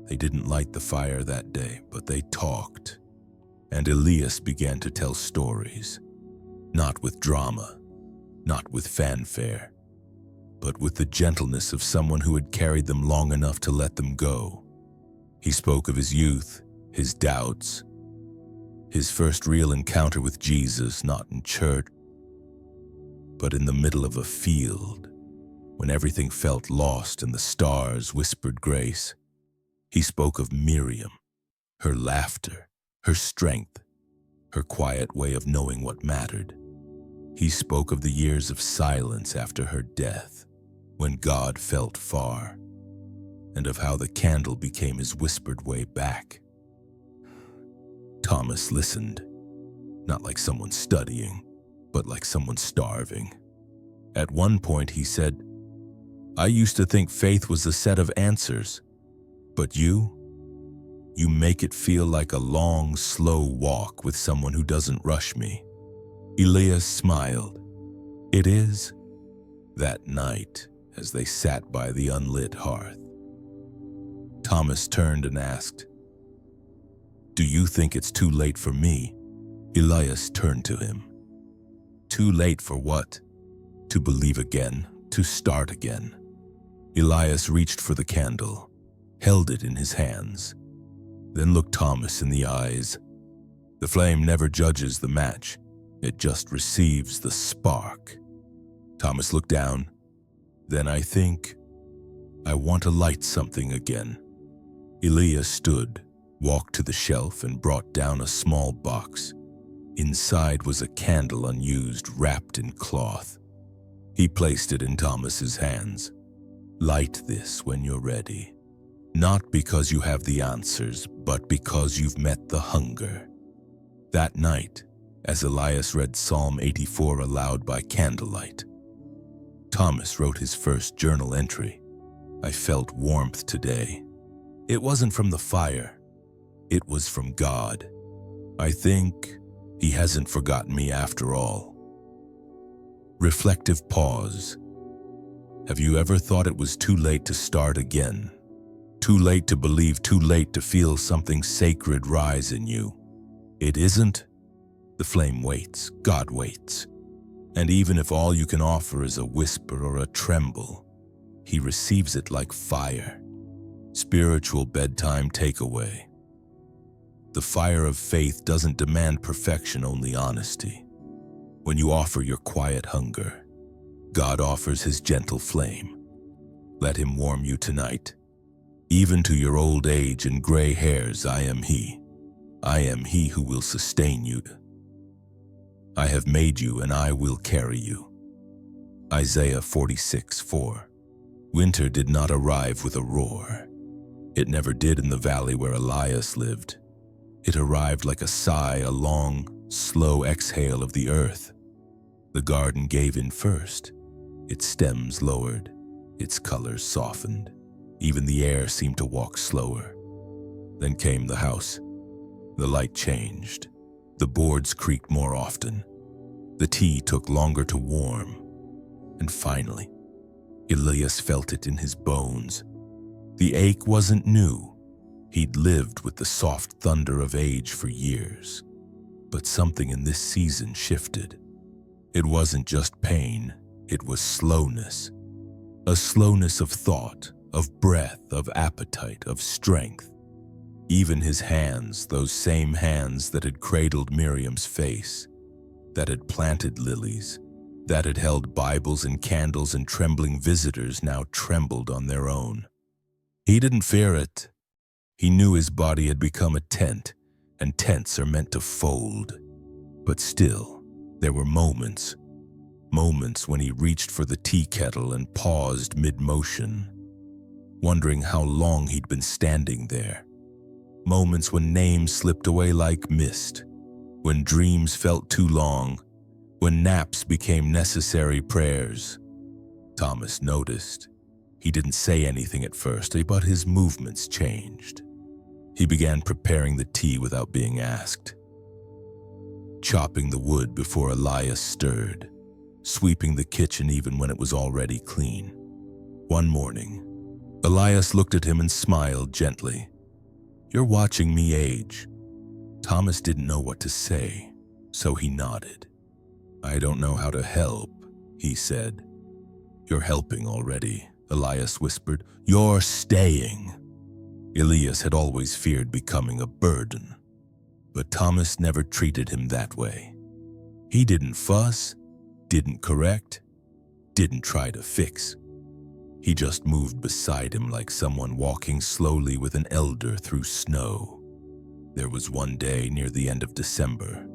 They didn't light the fire that day, but they talked. And Elias began to tell stories, not with drama, not with fanfare, but with the gentleness of someone who had carried them long enough to let them go. He spoke of his youth, his doubts, his first real encounter with Jesus, not in church, but in the middle of a field, when everything felt lost and the stars whispered grace. He spoke of Miriam, her laughter, her strength, her quiet way of knowing what mattered. He spoke of the years of silence after her death, when God felt far, and of how the candle became his whispered way back. Thomas listened, not like someone studying, but like someone starving. At one point he said, "I used to think faith was a set of answers, but you make it feel like a long, slow walk with someone who doesn't rush me." Elias smiled. "It is." That night, as they sat by the unlit hearth, Thomas turned and asked, "Do you think it's too late for me?" Elias turned to him. "Too late for what?" "To believe again, to start again." Elias reached for the candle, held it in his hands, then looked Thomas in the eyes. "The flame never judges the match, it just receives the spark." Thomas looked down. "Then I think I want to light something again." Elias stood, walked to the shelf and brought down a small box. Inside was a candle unused, wrapped in cloth. He placed it in Thomas's hands. "Light this when you're ready. Not because you have the answers, but because you've met the hunger." That night, as Elias read Psalm 84 aloud by candlelight, Thomas wrote his first journal entry. "I felt warmth today, It wasn't from the fire. It was from God. I think He hasn't forgotten me after all. Reflective pause. Have you ever thought it was too late to start again? Too late to believe, too late to feel something sacred rise in you? It isn't. The flame waits. God waits. And even if all you can offer is a whisper or a tremble, He receives it like fire. Spiritual bedtime takeaway. The fire of faith doesn't demand perfection, only honesty. When you offer your quiet hunger, God offers His gentle flame. Let Him warm you tonight. Even to your old age and gray hairs, I am He. I am He who will sustain you. I have made you and I will carry you. Isaiah 46:4. Winter did not arrive with a roar. It never did in the valley where Elias lived. It arrived like a sigh, a long, slow exhale of the earth. The garden gave in first. Its stems lowered, its colors softened. Even the air seemed to walk slower. Then came the house. The light changed. The boards creaked more often. The tea took longer to warm. And finally, Elias felt it in his bones. The ache wasn't new. He'd lived with the soft thunder of age for years. But something in this season shifted. It wasn't just pain, it was slowness. A slowness of thought, of breath, of appetite, of strength. Even his hands, those same hands that had cradled Miriam's face, that had planted lilies, that had held Bibles and candles and trembling visitors, now trembled on their own. He didn't fear it. He knew his body had become a tent, and tents are meant to fold. But still, there were moments when he reached for the tea kettle and paused mid-motion, wondering how long he'd been standing there. Moments when names slipped away like mist, when dreams felt too long, when naps became necessary prayers. Thomas noticed. He didn't say anything at first, but his movements changed. He began preparing the tea without being asked, chopping the wood before Elias stirred, sweeping the kitchen even when it was already clean. One morning, Elias looked at him and smiled gently. "You're watching me age." Thomas didn't know what to say, so he nodded. "I don't know how to help," he said. "You're helping already," Elias whispered. "You're staying." Elias had always feared becoming a burden, but Thomas never treated him that way. He didn't fuss, didn't correct, didn't try to fix. He just moved beside him like someone walking slowly with an elder through snow. There was one day near the end of December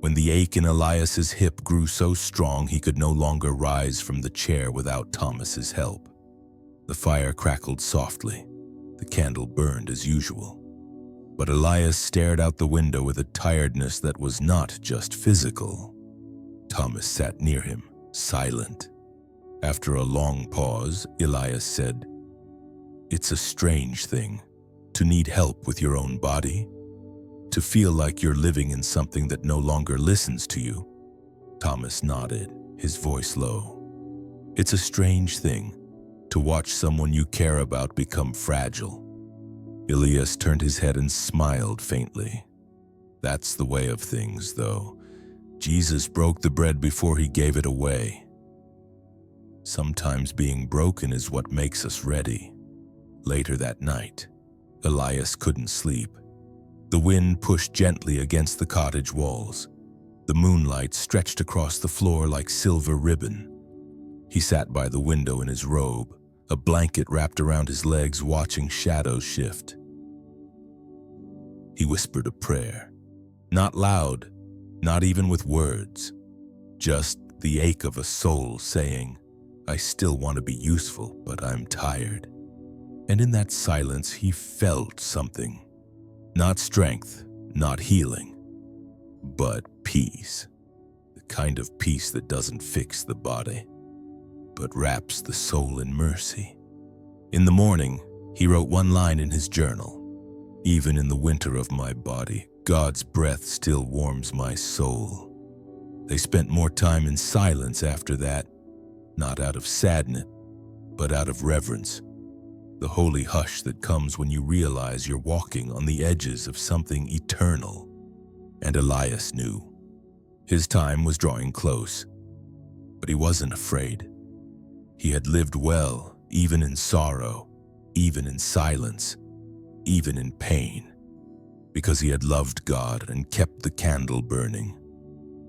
when the ache in Elias's hip grew so strong he could no longer rise from the chair without Thomas's help. The fire crackled softly. The candle burned as usual. But Elias stared out the window with a tiredness that was not just physical. Thomas sat near him, silent. After a long pause, Elias said, "It's a strange thing, to need help with your own body, to feel like you're living in something that no longer listens to you." Thomas nodded, his voice low. "It's a strange thing, to watch someone you care about become fragile." Elias turned his head and smiled faintly. "That's the way of things, though. Jesus broke the bread before He gave it away. Sometimes being broken is what makes us ready." Later that night, Elias couldn't sleep. The wind pushed gently against the cottage walls. The moonlight stretched across the floor like silver ribbon. He sat by the window in his robe, a blanket wrapped around his legs, watching shadows shift. He whispered a prayer, not loud, not even with words, just the ache of a soul saying, "I still want to be useful, but I'm tired." And in that silence, he felt something. Not strength, not healing, but peace. The kind of peace that doesn't fix the body, but wraps the soul in mercy. In the morning, He wrote one line in his journal: "Even in the winter of my body, God's breath still warms my soul." They spent more time in silence after that, not out of sadness, but out of reverence. The holy hush that comes when you realize you're walking on the edges of something eternal. And Elias knew. His time was drawing close, but he wasn't afraid. He had lived well, even in sorrow, even in silence, even in pain, because he had loved God and kept the candle burning.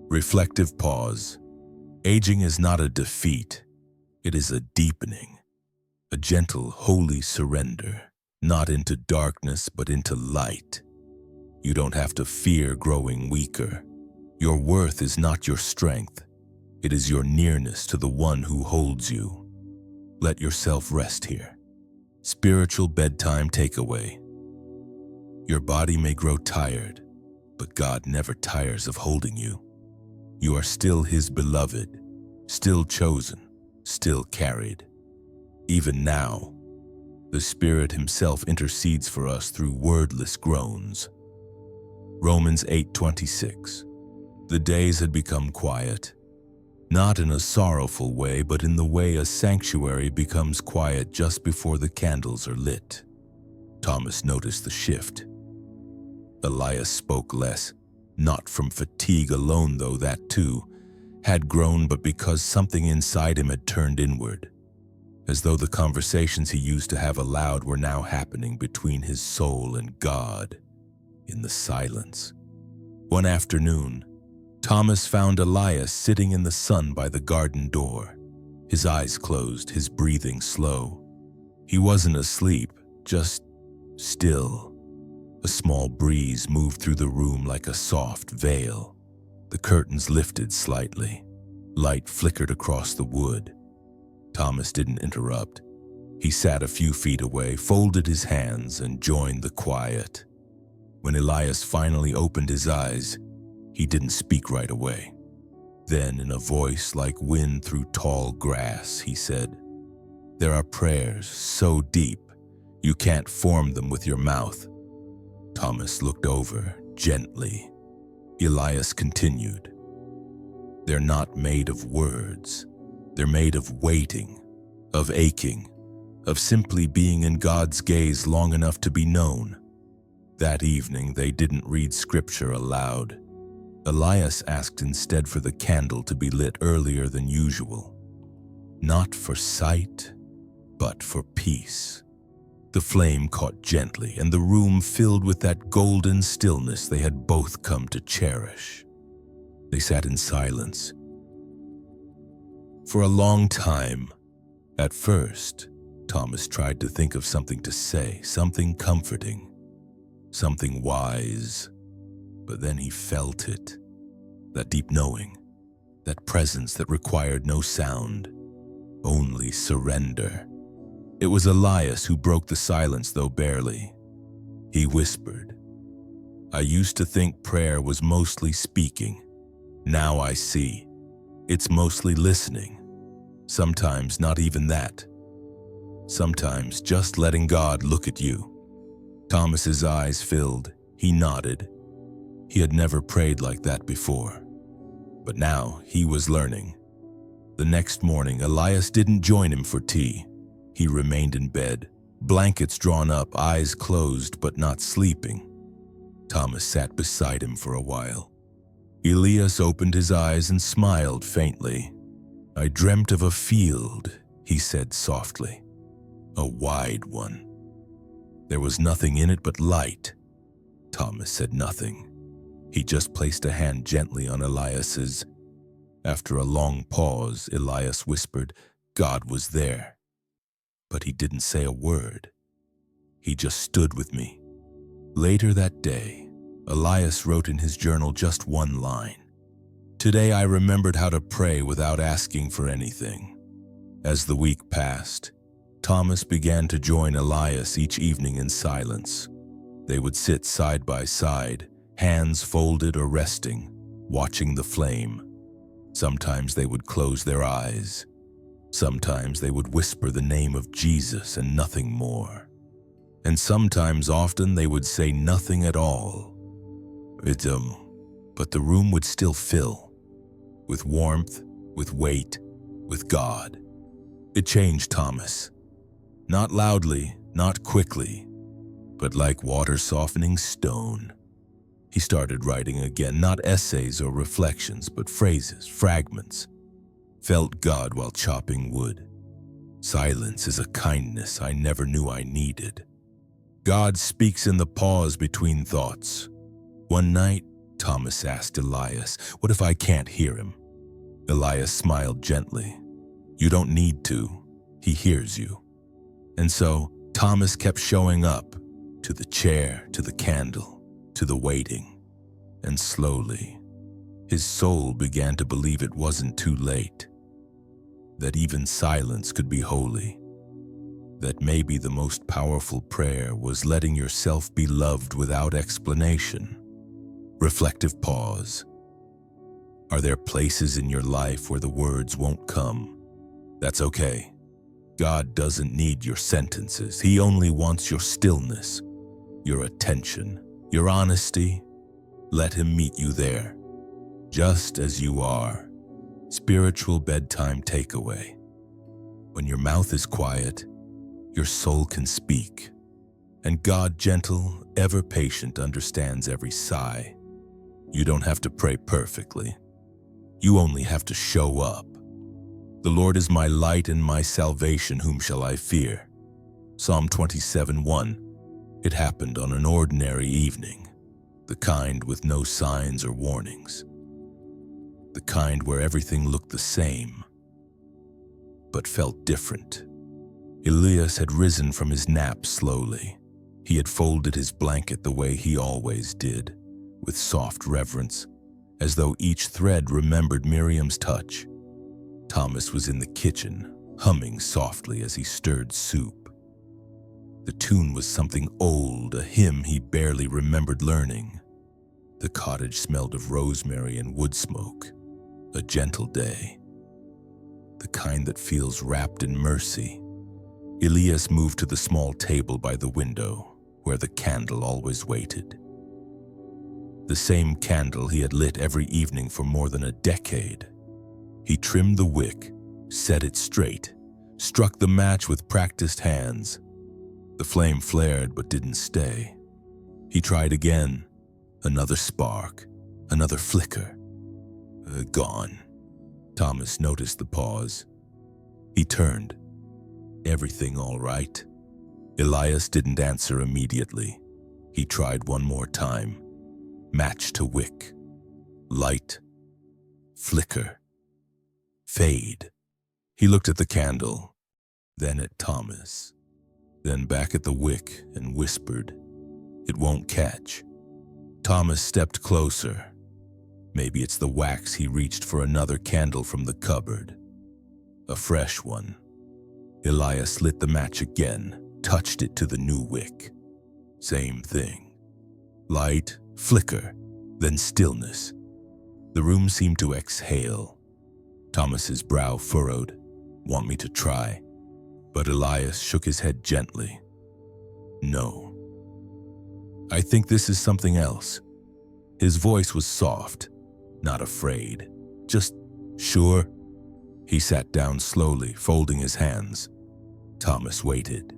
Reflective pause. Aging is not a defeat. It is a deepening, a gentle, holy surrender, not into darkness, but into light. You don't have to fear growing weaker. Your worth is not your strength. It is your nearness to the one who holds you. Let yourself rest here. Spiritual bedtime takeaway. Your body may grow tired, but God never tires of holding you. You are still His beloved, still chosen, still carried. Even now, the Spirit Himself intercedes for us through wordless groans. Romans 8:26. The days had become quiet, not in a sorrowful way, but in the way a sanctuary becomes quiet just before the candles are lit. Thomas noticed the shift. Elias spoke less, not from fatigue alone, though that too had grown, but because something inside him had turned inward, as though the conversations he used to have aloud were now happening between his soul and God in the silence. One afternoon, Thomas found Elias sitting in the sun by the garden door, his eyes closed, his breathing slow. He wasn't asleep, just still. A small breeze moved through the room like a soft veil. The curtains lifted slightly. Light flickered across the wood. Thomas didn't interrupt. He sat a few feet away, folded his hands, and joined the quiet. When Elias finally opened his eyes, he didn't speak right away. Then, in a voice like wind through tall grass, he said, "There are prayers so deep, you can't form them with your mouth." Thomas looked over, gently. Elias continued, "They're not made of words. They're made of waiting, of aching, of simply being in God's gaze long enough to be known." That evening, they didn't read scripture aloud. Elias asked instead for the candle to be lit earlier than usual. Not for sight, but for peace. The flame caught gently, and the room filled with that golden stillness they had both come to cherish. They sat in silence for a long time. At first, Thomas tried to think of something to say, something comforting, something wise. But then he felt it, that deep knowing, that presence that required no sound, only surrender. It was Elias who broke the silence, though barely. He whispered, "I used to think prayer was mostly speaking. Now I see. It's mostly listening. Sometimes not even that. Sometimes just letting God look at you." Thomas's eyes filled. He nodded. He had never prayed like that before. But now he was learning. The next morning, Elias didn't join him for tea. He remained in bed, blankets drawn up, eyes closed but not sleeping. Thomas sat beside him for a while. Elias opened his eyes and smiled faintly. "I dreamt of a field," he said softly. "A wide one. There was nothing in it but light." Thomas said nothing. He just placed a hand gently on Elias's. After a long pause, Elias whispered, "God was there." But he didn't say a word. He just stood with me. Later that day, Elias wrote in his journal just one line. "Today I remembered how to pray without asking for anything." As the week passed, Thomas began to join Elias each evening in silence. They would sit side by side, hands folded or resting, watching the flame. Sometimes they would close their eyes. Sometimes they would whisper the name of Jesus and nothing more. And sometimes often they would say nothing at all. But the room would still fill, with warmth, with weight, with God. It changed Thomas. Not loudly, not quickly, but like water softening stone. He started writing again, not essays or reflections, but phrases, fragments. Felt God while chopping wood. Silence is a kindness I never knew I needed. God speaks in the pause between thoughts. One night, Thomas asked Elias, "What if I can't hear him?" Elias smiled gently. "You don't need to. He hears you." And so, Thomas kept showing up, to the chair, to the candle, to the waiting. And slowly, his soul began to believe it wasn't too late. That even silence could be holy. That maybe the most powerful prayer was letting yourself be loved without explanation. Reflective pause. Are there places in your life where the words won't come? That's okay. God doesn't need your sentences. He only wants your stillness, your attention, your honesty. Let him meet you there, just as you are. Spiritual bedtime takeaway. When your mouth is quiet, your soul can speak. And God, gentle, ever patient, understands every sigh. You don't have to pray perfectly. You only have to show up. The Lord is my light and my salvation, whom shall I fear? Psalm 27:1. It happened on an ordinary evening, the kind with no signs or warnings. The kind where everything looked the same, but felt different. Elias had risen from his nap slowly. He had folded his blanket the way he always did, with soft reverence, as though each thread remembered Miriam's touch. Thomas was in the kitchen, humming softly as he stirred soup. The tune was something old, a hymn he barely remembered learning. The cottage smelled of rosemary and wood smoke. A gentle day, the kind that feels wrapped in mercy. Elias moved to the small table by the window, where the candle always waited. The same candle he had lit every evening for more than a decade. He trimmed the wick, set it straight, struck the match with practiced hands. The flame flared but didn't stay. He tried again. Another spark, another flicker. Gone. Thomas noticed the pause. He turned. Everything all right? Elias didn't answer immediately. He tried one more time. Match to wick. Light. Flicker. Fade. He looked at the candle, then at Thomas, then back at the wick and whispered, "It won't catch." Thomas stepped closer. Maybe it's the wax. He reached for another candle from the cupboard. A fresh one. Elias lit the match again, touched it to the new wick. Same thing. Light, flicker, then stillness. The room seemed to exhale. Thomas's brow furrowed. "Want me to try?" But Elias shook his head gently. "No. I think this is something else." His voice was soft, not afraid, just sure. He sat down slowly, folding his hands. Thomas waited.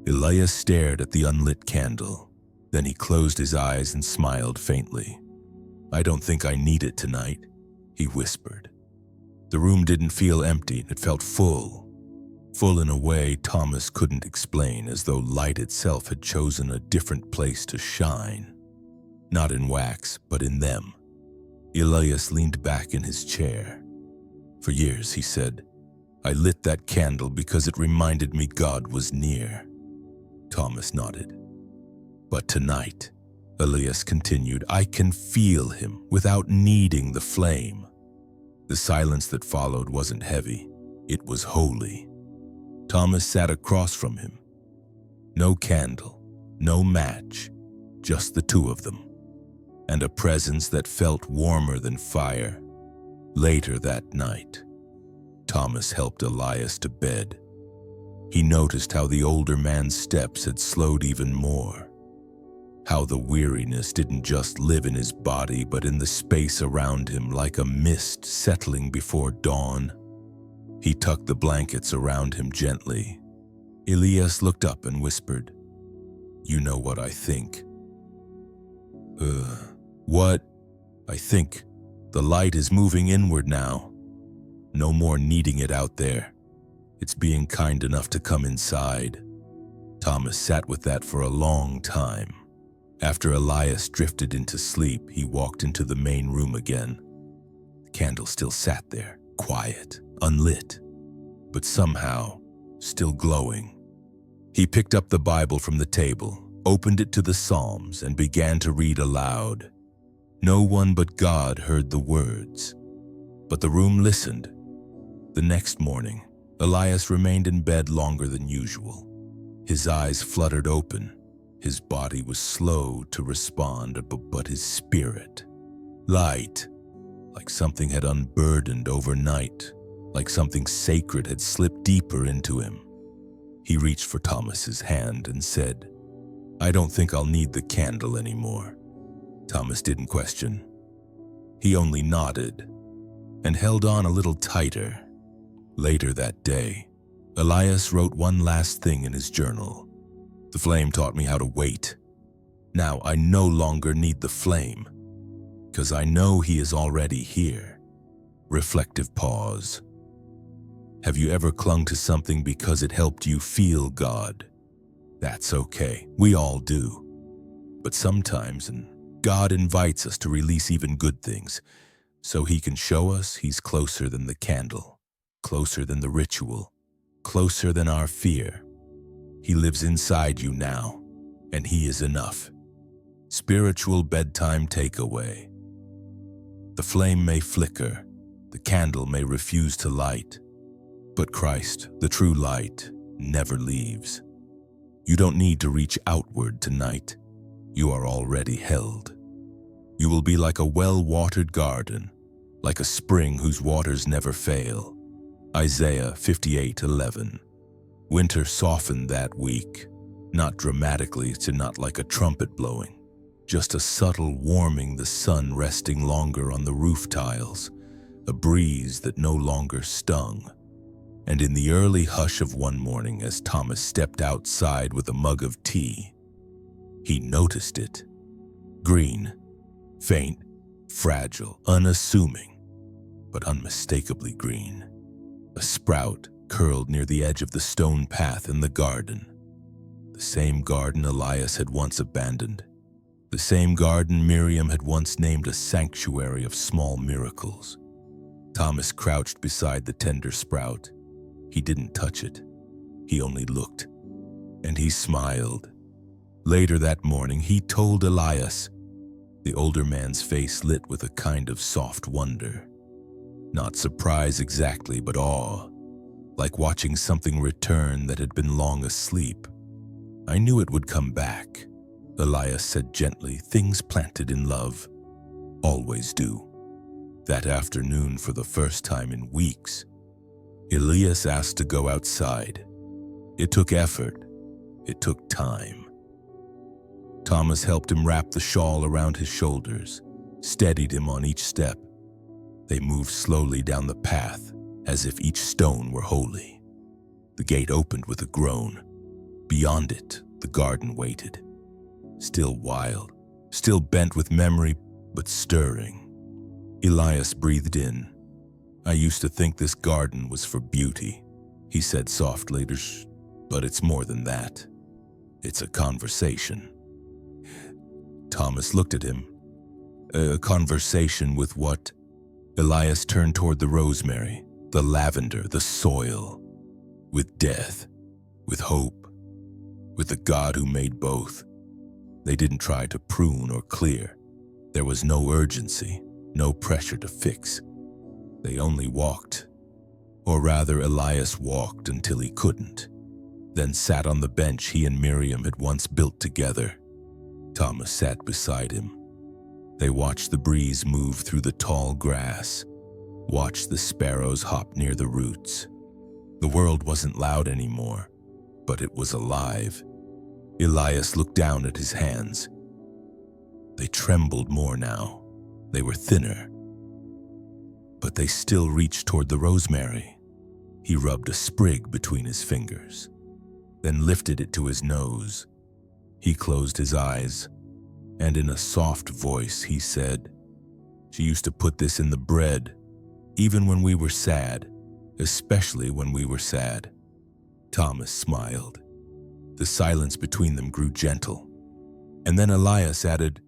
Elias stared at the unlit candle. Then he closed his eyes and smiled faintly. "I don't think I need it tonight," he whispered. The room didn't feel empty, it felt full. Full in a way Thomas couldn't explain, as though light itself had chosen a different place to shine. Not in wax, but in them. Elias leaned back in his chair. "For years," he said, "I lit that candle because it reminded me God was near." Thomas nodded. "But tonight," Elias continued, "I can feel him without needing the flame." The silence that followed wasn't heavy, it was holy. Thomas sat across from him. No candle, no match, just the two of them. And a presence that felt warmer than fire. Later that night, Thomas helped Elias to bed. He noticed how the older man's steps had slowed even more, how the weariness didn't just live in his body but in the space around him like a mist settling before dawn. He tucked the blankets around him gently. Elias looked up and whispered, "You know what I think." What? I think the light is moving inward now. No more needing it out there. It's being kind enough to come inside. Thomas sat with that for a long time. After Elias drifted into sleep, he walked into the main room again. The candle still sat there, quiet, unlit, but somehow still glowing. He picked up the Bible from the table, opened it to the Psalms, and began to read aloud. No one but God heard the words, but the room listened. The next morning, Elias remained in bed longer than usual. His eyes fluttered open. His body was slow to respond, but his spirit, light, like something had unburdened overnight, like something sacred had slipped deeper into him. He reached for Thomas's hand and said, "I don't think I'll need the candle anymore." Thomas didn't question. He only nodded and held on a little tighter. Later that day, Elias wrote one last thing in his journal. "The flame taught me how to wait. Now I no longer need the flame, because I know he is already here." Reflective pause. Have you ever clung to something because it helped you feel God? That's okay. We all do. But sometimes God invites us to release even good things, so he can show us he's closer than the candle, closer than the ritual, closer than our fear. He lives inside you now, and he is enough. Spiritual bedtime takeaway. The flame may flicker, the candle may refuse to light, but Christ, the true light, never leaves. You don't need to reach outward tonight. You are already held. You will be like a well-watered garden, like a spring whose waters never fail. Isaiah 58:11. Winter softened that week, not dramatically, to not like a trumpet blowing, just a subtle warming, the sun resting longer on the roof tiles, a breeze that no longer stung. And in the early hush of one morning, as Thomas stepped outside with a mug of tea, he noticed it. Green, faint, fragile, unassuming, but unmistakably green. A sprout curled near the edge of the stone path in the garden. The same garden Elias had once abandoned. The same garden Miriam had once named a sanctuary of small miracles. Thomas crouched beside the tender sprout. He didn't touch it. He only looked. And he smiled. Later that morning, he told Elias. The older man's face lit with a kind of soft wonder. Not surprise exactly, but awe, like watching something return that had been long asleep. "I knew it would come back," Elias said gently. "Things planted in love always do." That afternoon, for the first time in weeks, Elias asked to go outside. It took effort. It took time. Thomas helped him wrap the shawl around his shoulders, steadied him on each step. They moved slowly down the path, as if each stone were holy. The gate opened with a groan. Beyond it, the garden waited. Still wild, still bent with memory, but stirring. Elias breathed in. "I used to think this garden was for beauty," he said softly, "but it's more than that. It's a conversation." Thomas looked at him. "A conversation with what?" Elias turned toward the rosemary, the lavender, the soil. "With death, with hope, with the God who made both." They didn't try to prune or clear. There was no urgency, no pressure to fix. They only walked. Or rather, Elias walked until he couldn't, then sat on the bench he and Miriam had once built together. Thomas sat beside him. They watched the breeze move through the tall grass, watched the sparrows hop near the roots. The world wasn't loud anymore, but it was alive. Elias looked down at his hands. They trembled more now. They were thinner, but they still reached toward the rosemary. He rubbed a sprig between his fingers, then lifted it to his nose. He closed his eyes, and in a soft voice he said, "She used to put this in the bread, even when we were sad, especially when we were sad." Thomas smiled. The silence between them grew gentle, and then Elias added,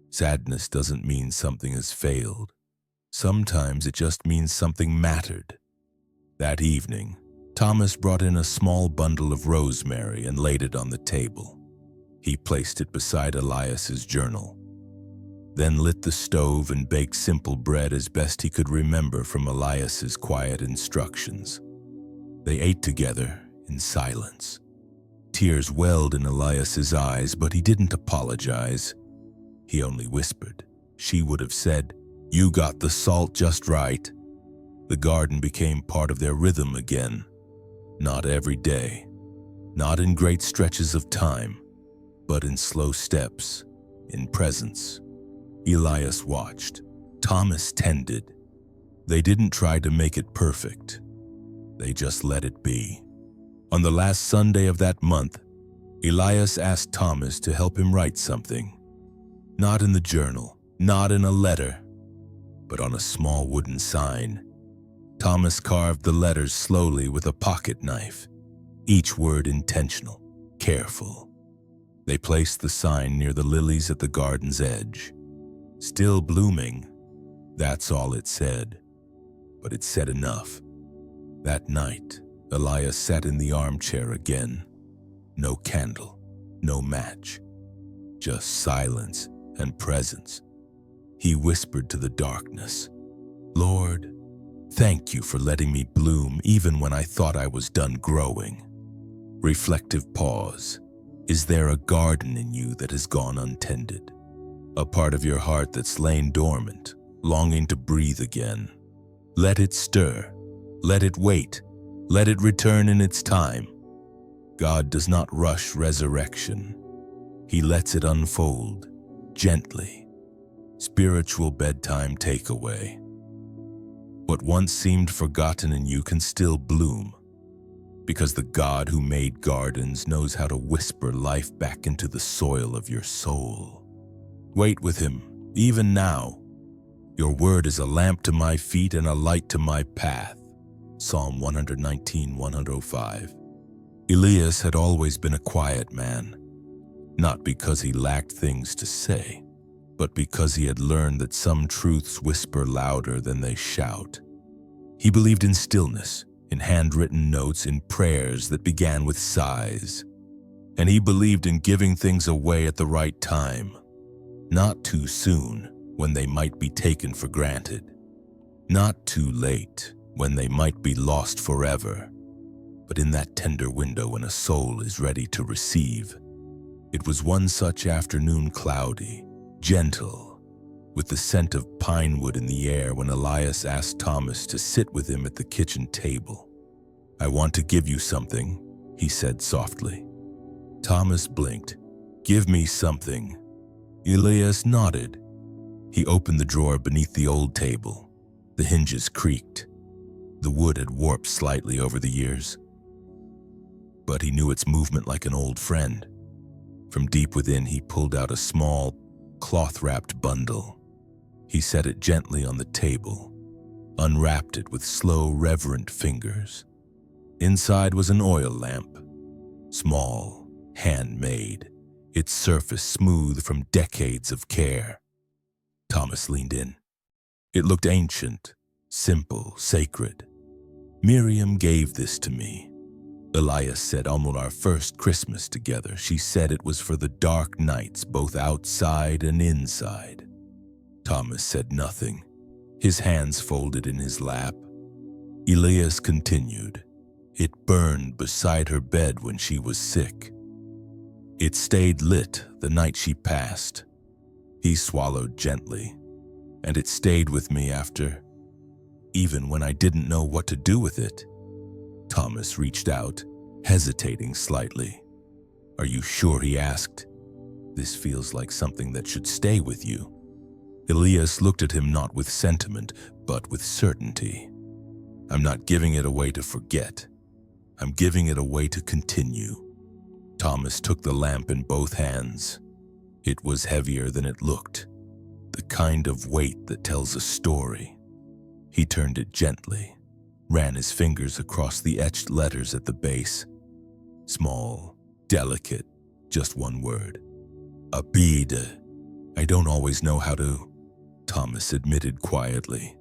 "Sadness doesn't mean something has failed. Sometimes it just means something mattered." That evening, Thomas brought in a small bundle of rosemary and laid it on the table. He placed it beside Elias's journal, then lit the stove and baked simple bread as best he could remember from Elias's quiet instructions. They ate together in silence. Tears welled in Elias's eyes, but he didn't apologize. He only whispered. She would have said, "You got the salt just right." The garden became part of their rhythm again. Not every day, not in great stretches of time, but in slow steps, in presence. Elias watched. Thomas tended. They didn't try to make it perfect. They just let it be. On the last Sunday of that month, Elias asked Thomas to help him write something. Not in the journal, not in a letter, but on a small wooden sign. Thomas carved the letters slowly with a pocket knife, each word intentional, careful. They placed the sign near the lilies at the garden's edge. "Still blooming," that's all it said, but it said enough. That night, Elias sat in the armchair again. No candle, no match, just silence and presence. He whispered to the darkness, "Lord, thank you for letting me bloom even when I thought I was done growing." Reflective pause. Is there a garden in you that has gone untended? A part of your heart that's lain dormant, longing to breathe again? Let it stir. Let it wait. Let it return in its time. God does not rush resurrection. He lets it unfold, gently. Spiritual bedtime takeaway. What once seemed forgotten in you can still bloom, because the God who made gardens knows how to whisper life back into the soil of your soul. Wait with him, even now. Your word is a lamp to my feet and a light to my path. Psalm 119, 105. Elias had always been a quiet man, not because he lacked things to say, but because he had learned that some truths whisper louder than they shout. He believed in stillness, in handwritten notes, in prayers that began with sighs. And he believed in giving things away at the right time, not too soon when they might be taken for granted, not too late when they might be lost forever, but in that tender window when a soul is ready to receive. It was one such afternoon, cloudy, gentle, with the scent of pine wood in the air, when Elias asked Thomas to sit with him at the kitchen table. "I want to give you something," he said softly. Thomas blinked. "Give me something." Elias nodded. He opened the drawer beneath the old table. The hinges creaked. The wood had warped slightly over the years, but he knew its movement like an old friend. From deep within, he pulled out a small, cloth-wrapped bundle. He set it gently on the table, unwrapped it with slow, reverent fingers. Inside was an oil lamp, small, handmade, its surface smooth from decades of care. Thomas leaned in. It looked ancient, simple, sacred. "Miriam gave this to me," Elias said, "on our first Christmas together. She said it was for the dark nights, both outside and inside." Thomas said nothing, his hands folded in his lap. Elias continued. "It burned beside her bed when she was sick. It stayed lit the night she passed." He swallowed gently. "And it stayed with me after, even when I didn't know what to do with it." Thomas reached out, hesitating slightly. "Are you sure?" he asked. "This feels like something that should stay with you." Elias looked at him not with sentiment, but with certainty. "I'm not giving it away to forget. I'm giving it away to continue." Thomas took the lamp in both hands. It was heavier than it looked, the kind of weight that tells a story. He turned it gently, ran his fingers across the etched letters at the base. Small, delicate, just one word. "Abide." "I don't always know how to," Thomas admitted quietly.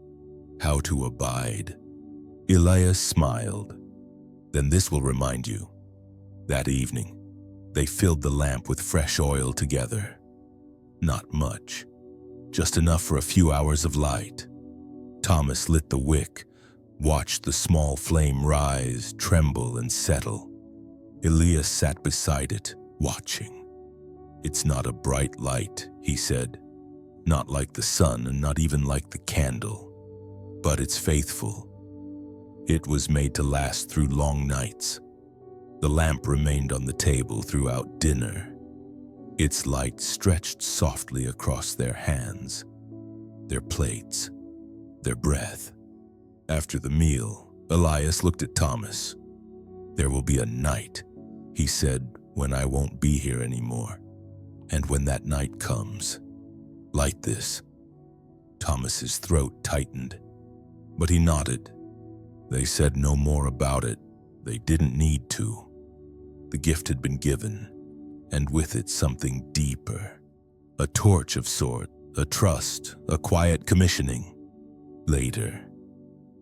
"How to abide." Elias smiled. "Then this will remind you." That evening, they filled the lamp with fresh oil together. Not much, just enough for a few hours of light. Thomas lit the wick, watched the small flame rise, tremble, and settle. Elias sat beside it, watching. "It's not a bright light," he said. "Not like the sun and not even like the candle. But it's faithful. It was made to last through long nights." The lamp remained on the table throughout dinner. Its light stretched softly across their hands, their plates, their breath. After the meal, Elias looked at Thomas. "There will be a night," he said, "when I won't be here anymore. And when that night comes, light this." Thomas's throat tightened, but he nodded. They said no more about it. They didn't need to. The gift had been given, and with it something deeper. A torch of sort, a trust, a quiet commissioning. Later,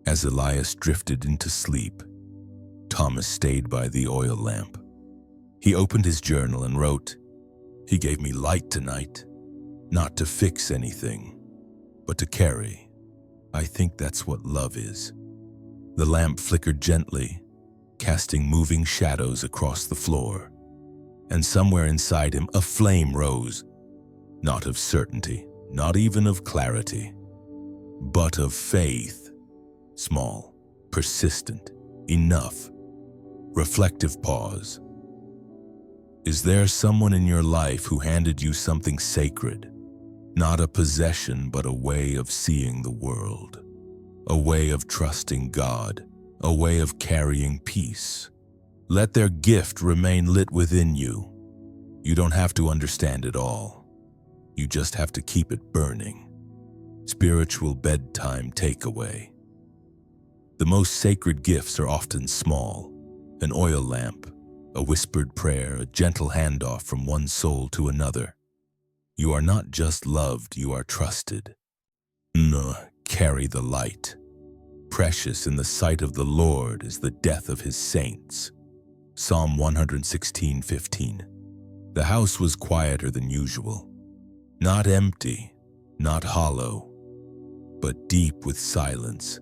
as Elias drifted into sleep, Thomas stayed by the oil lamp. He opened his journal and wrote, "He gave me light tonight, not to fix anything, but to carry. I think that's what love is." The lamp flickered gently, casting moving shadows across the floor, and somewhere inside him a flame rose, not of certainty, not even of clarity, but of faith. Small, persistent, enough. Reflective pause. Is there someone in your life who handed you something sacred? Not a possession, but a way of seeing the world. A way of trusting God. A way of carrying peace. Let their gift remain lit within you. You don't have to understand it all. You just have to keep it burning. Spiritual bedtime takeaway. The most sacred gifts are often small. An oil lamp, a whispered prayer, a gentle handoff from one soul to another. You are not just loved, you are trusted. Carry the light. Precious in the sight of the Lord is the death of his saints. Psalm 116:15. The house was quieter than usual. Not empty, not hollow, but deep with silence,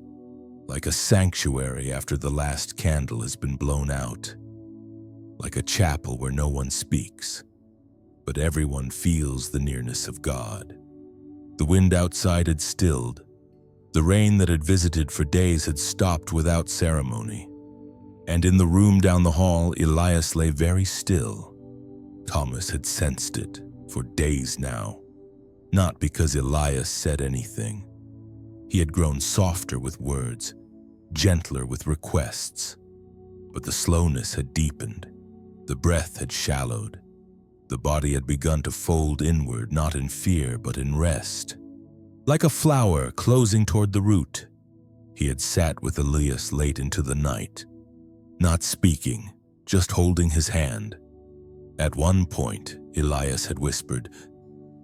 like a sanctuary after the last candle has been blown out. Like a chapel where no one speaks, but everyone feels the nearness of God. The wind outside had stilled. The rain that had visited for days had stopped without ceremony. And in the room down the hall, Elias lay very still. Thomas had sensed it for days now. Not because Elias said anything. He had grown softer with words, gentler with requests. But the slowness had deepened. The breath had shallowed. The body had begun to fold inward, not in fear, but in rest. Like a flower closing toward the root, he had sat with Elias late into the night, not speaking, just holding his hand. At one point, Elias had whispered,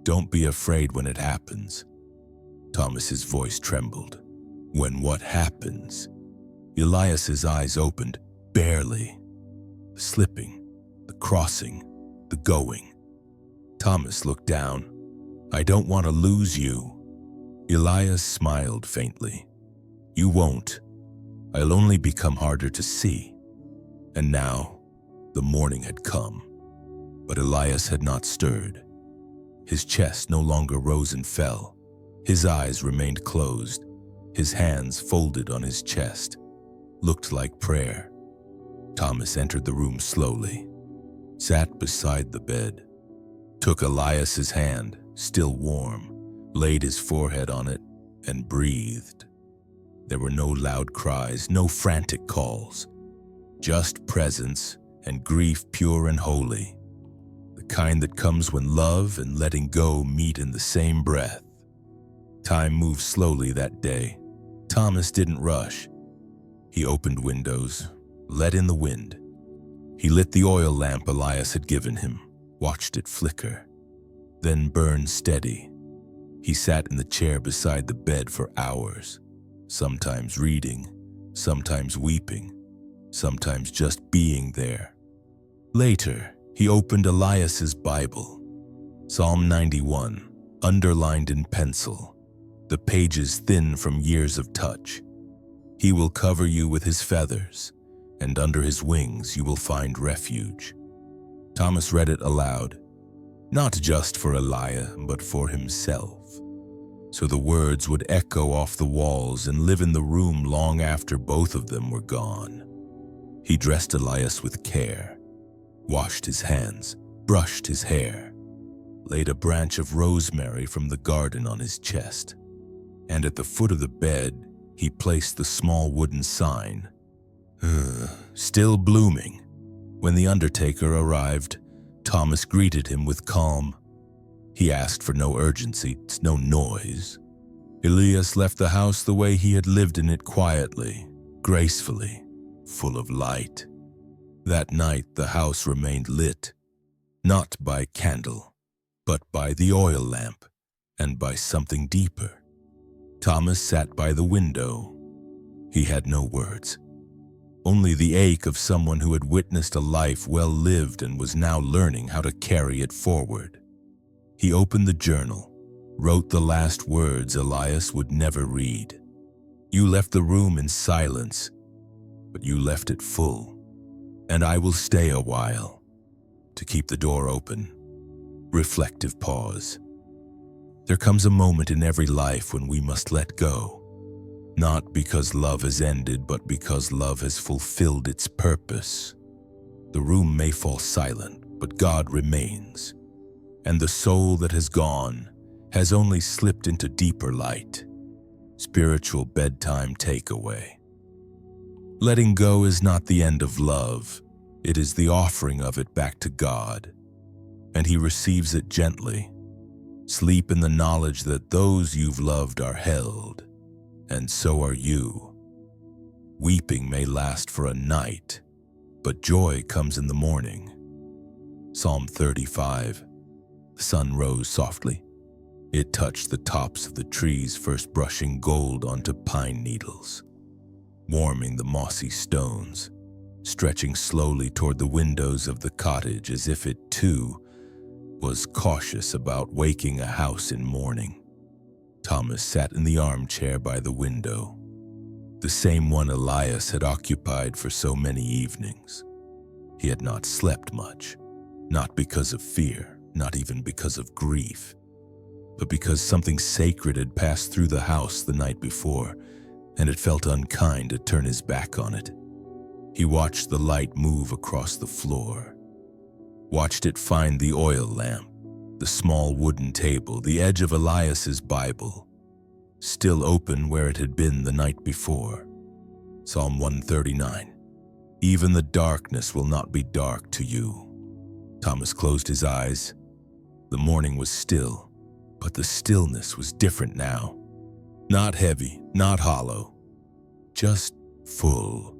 "Don't be afraid when it happens." Thomas's voice trembled. "When what happens?" Elias's eyes opened, barely. The slipping, the crossing, the going. Thomas looked down. "I don't want to lose you." Elias smiled faintly. "You won't. I'll only become harder to see." And now, the morning had come. But Elias had not stirred. His chest no longer rose and fell. His eyes remained closed. His hands folded on his chest. Looked like prayer. Thomas entered the room slowly, sat beside the bed, took Elias's hand, still warm, laid his forehead on it, and breathed. There were no loud cries, no frantic calls, just presence and grief pure and holy, the kind that comes when love and letting go meet in the same breath. Time moved slowly that day. Thomas didn't rush. He opened windows, let in the wind. He lit the oil lamp Elias had given him, watched it flicker, then burn steady. He sat in the chair beside the bed for hours, sometimes reading, sometimes weeping, sometimes just being there. Later, he opened Elias's Bible, Psalm 91, underlined in pencil, the pages thin from years of touch. He will cover you with his feathers, and under his wings you will find refuge. Thomas read it aloud, not just for Elias, but for himself, so the words would echo off the walls and live in the room long after both of them were gone. He dressed Elias with care, washed his hands, brushed his hair, laid a branch of rosemary from the garden on his chest, and at the foot of the bed he placed the small wooden sign, still blooming. When the undertaker arrived, Thomas greeted him with calm. He asked for no urgency, no noise. Elias left the house the way he had lived in it, quietly, gracefully, full of light. That night the house remained lit, not by candle, but by the oil lamp and by something deeper. Thomas sat by the window. He had no words, only the ache of someone who had witnessed a life well lived and was now learning how to carry it forward. He opened the journal, wrote the last words Elias would never read. You left the room in silence, but you left it full, and I will stay a while to keep the door open. Reflective pause. There comes a moment in every life when we must let go, not because love has ended, but because love has fulfilled its purpose. The room may fall silent, but God remains, and the soul that has gone has only slipped into deeper light. Spiritual bedtime takeaway. Letting go is not the end of love. It is the offering of it back to God, and He receives it gently. Sleep in the knowledge that those you've loved are held, and so are you. Weeping may last for a night, but joy comes in the morning. Psalm 35. The sun rose softly. It touched the tops of the trees, first brushing gold onto pine needles, warming the mossy stones, stretching slowly toward the windows of the cottage as if it, too, was cautious about waking a house in mourning. Thomas sat in the armchair by the window, the same one Elias had occupied for so many evenings. He had not slept much, not because of fear, not even because of grief, but because something sacred had passed through the house the night before, and it felt unkind to turn his back on it. He watched the light move across the floor, watched it find the oil lamp, the small wooden table, the edge of Elias's Bible, still open where it had been the night before. Psalm 139. Even the darkness will not be dark to you. Thomas closed his eyes. The morning was still, but the stillness was different now. Not heavy, not hollow, just full.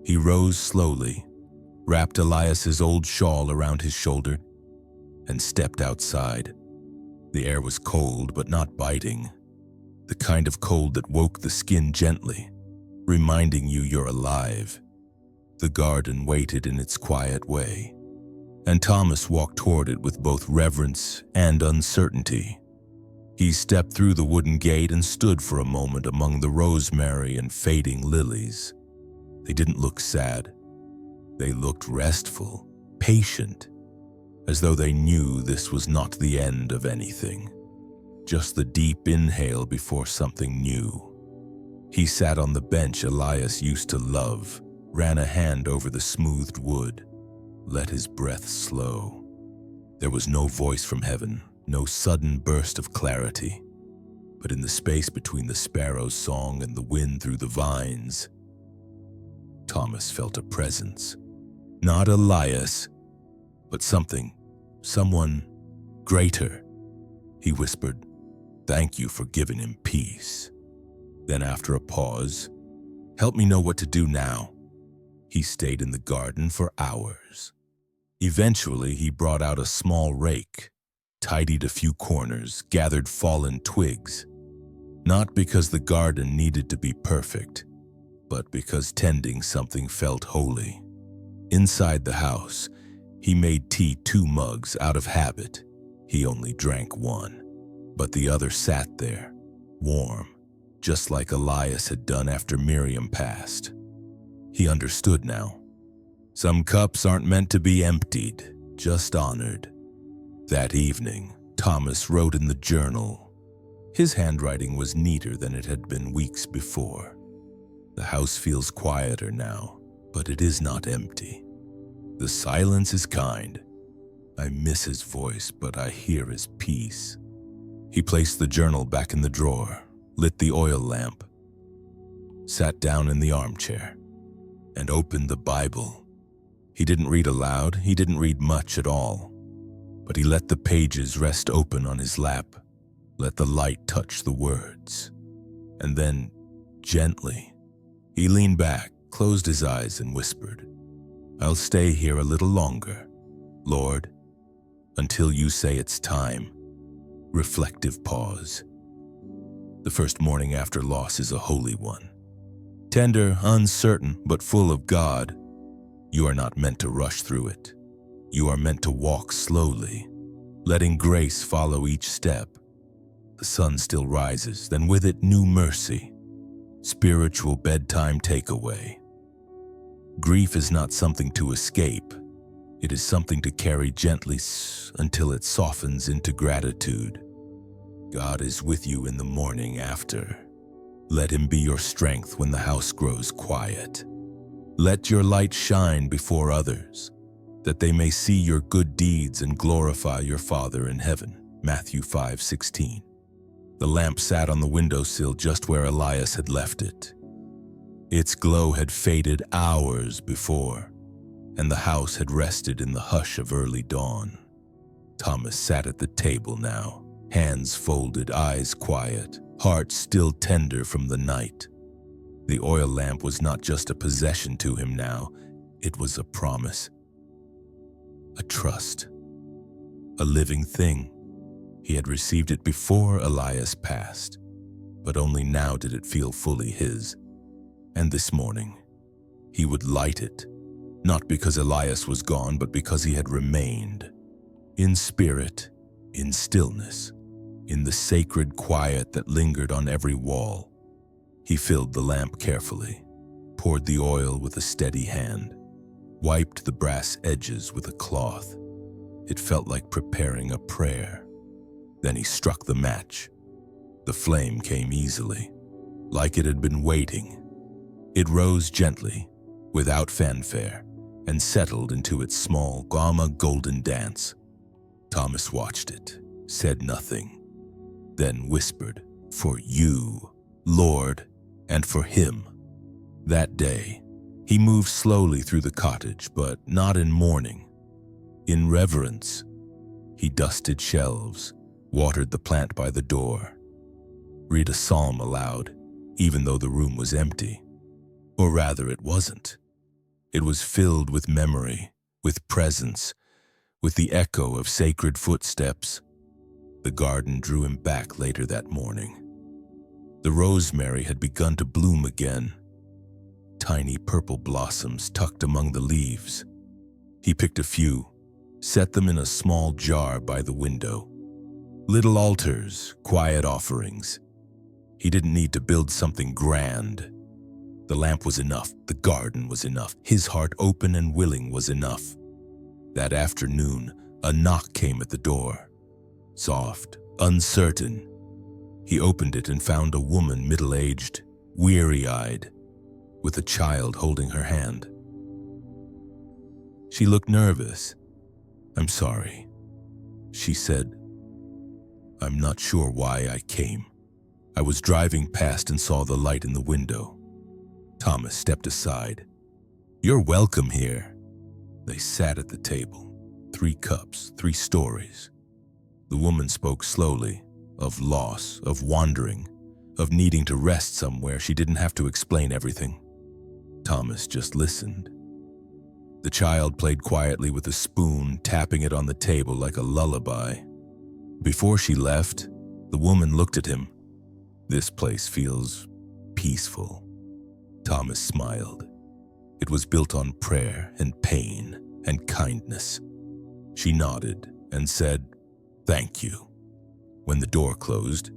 He rose slowly, wrapped Elias's old shawl around his shoulder, and stepped outside. The air was cold but not biting, the kind of cold that woke the skin gently, reminding you you're alive. The garden waited in its quiet way, and Thomas walked toward it with both reverence and uncertainty. He stepped through the wooden gate and stood for a moment among the rosemary and fading lilies. They didn't look sad. They looked restful, patient, as though they knew this was not the end of anything, just the deep inhale before something new. He sat on the bench Elias used to love, ran a hand over the smoothed wood, let his breath slow. There was no voice from heaven, no sudden burst of clarity, but in the space between the sparrow's song and the wind through the vines, Thomas felt a presence. Not Elias, but someone greater. He whispered, "Thank you for giving him peace." Then after a pause, "Help me know what to do now." He stayed in the garden for hours. Eventually, he brought out a small rake, tidied a few corners, gathered fallen twigs. Not because the garden needed to be perfect, but because tending something felt holy. Inside the house, he made tea 2 mugs out of habit. He only drank 1, but the other sat there, warm, just like Elias had done after Miriam passed. He understood now. Some cups aren't meant to be emptied, just honored. That evening, Thomas wrote in the journal. His handwriting was neater than it had been weeks before. The house feels quieter now, but it is not empty. The silence is kind. I miss his voice, but I hear his peace. He placed the journal back in the drawer, lit the oil lamp, sat down in the armchair, and opened the Bible. He didn't read aloud, he didn't read much at all, but he let the pages rest open on his lap, let the light touch the words. And then, gently, he leaned back, closed his eyes, and whispered, "I'll stay here a little longer, Lord, until you say it's time." Reflective pause. The first morning after loss is a holy one. Tender, uncertain, but full of God. You are not meant to rush through it. You are meant to walk slowly, letting grace follow each step. The sun still rises, then with it new mercy. Spiritual bedtime takeaway. Grief is not something to escape. It is something to carry gently until it softens into gratitude. God is with you in the morning after. Let him be your strength when the house grows quiet. Let your light shine before others, that they may see your good deeds and glorify your Father in heaven. Matthew 5:16. The lamp sat on the windowsill just where Elias had left it. Its glow had faded hours before, and the house had rested in the hush of early dawn. Thomas sat at the table now, hands folded, eyes quiet, heart still tender from the night. The oil lamp was not just a possession to him now, it was a promise, a trust, a living thing. He had received it before Elias passed, but only now did it feel fully his. And this morning, he would light it, not because Elias was gone, but because he had remained. In spirit, in stillness, in the sacred quiet that lingered on every wall. He filled the lamp carefully, poured the oil with a steady hand, wiped the brass edges with a cloth. It felt like preparing a prayer. Then he struck the match. The flame came easily, like it had been waiting. It rose gently, without fanfare, and settled into its small, golden dance. Thomas watched it, said nothing, then whispered, "For you, Lord, and for him." That day, he moved slowly through the cottage, but not in mourning. In reverence, he dusted shelves, watered the plant by the door, read a psalm aloud, even though the room was empty. Or rather, it wasn't. It was filled with memory, with presence, with the echo of sacred footsteps. The garden drew him back later that morning. The rosemary had begun to bloom again, tiny purple blossoms tucked among the leaves. He picked a few, set them in a small jar by the window. Little altars, quiet offerings. He didn't need to build something grand. The lamp was enough, the garden was enough, his heart open and willing was enough. That afternoon, a knock came at the door. Soft, uncertain. He opened it and found a woman middle-aged, weary-eyed. with a child holding her hand. She looked nervous. "I'm sorry," she said. "I'm not sure why I came. I was driving past and saw the light in the window." Thomas stepped aside. "You're welcome here." They sat at the table, 3 cups, 3 stories. The woman spoke slowly, of loss, of wandering, of needing to rest somewhere. She didn't have to explain everything. Thomas just listened. The child played quietly with a spoon, tapping it on the table like a lullaby. Before she left, the woman looked at him. "This place feels peaceful." Thomas smiled. It was built on prayer and pain and kindness. She nodded and said, "Thank you." When the door closed,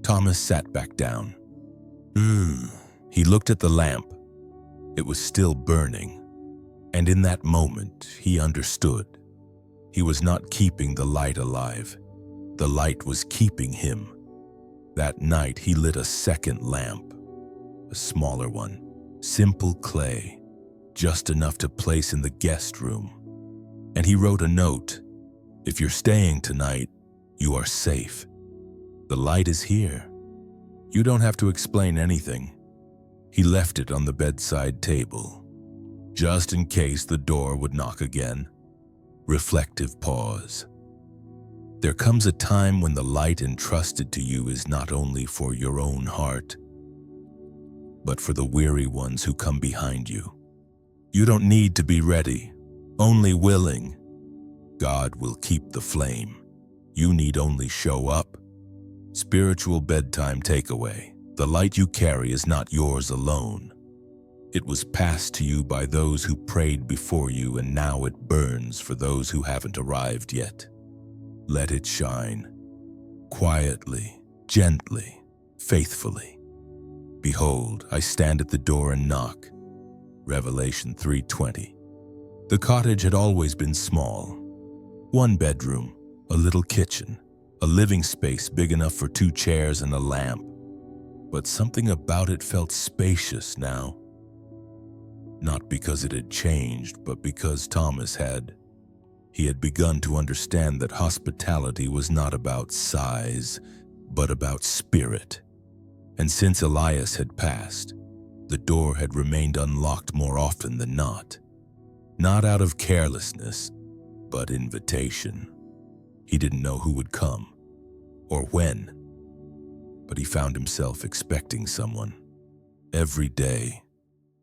Thomas sat back down. He looked at the lamp. It was still burning. And in that moment, he understood. He was not keeping the light alive. The light was keeping him. That night, he lit a second lamp, a smaller one, simple clay, just enough to place in the guest room. And he wrote a note. "If you're staying tonight, you are safe. The light is here. You don't have to explain anything." He left it on the bedside table, just in case the door would knock again. Reflective pause. There comes a time when the light entrusted to you is not only for your own heart, but for the weary ones who come behind you. You don't need to be ready, only willing. God will keep the flame. You need only show up. Spiritual bedtime takeaway. The light you carry is not yours alone. It was passed to you by those who prayed before you, and now it burns for those who haven't arrived yet. Let it shine. Quietly, gently, faithfully. "Behold, I stand at the door and knock." Revelation 3:20. The cottage had always been small. 1 bedroom, a little kitchen, a living space big enough for 2 chairs and a lamp. But something about it felt spacious now. Not because it had changed, but because Thomas had. He had begun to understand that hospitality was not about size, but about spirit. And since Elias had passed, the door had remained unlocked more often than not. Not out of carelessness, but invitation. He didn't know who would come, or when, but he found himself expecting someone. Every day,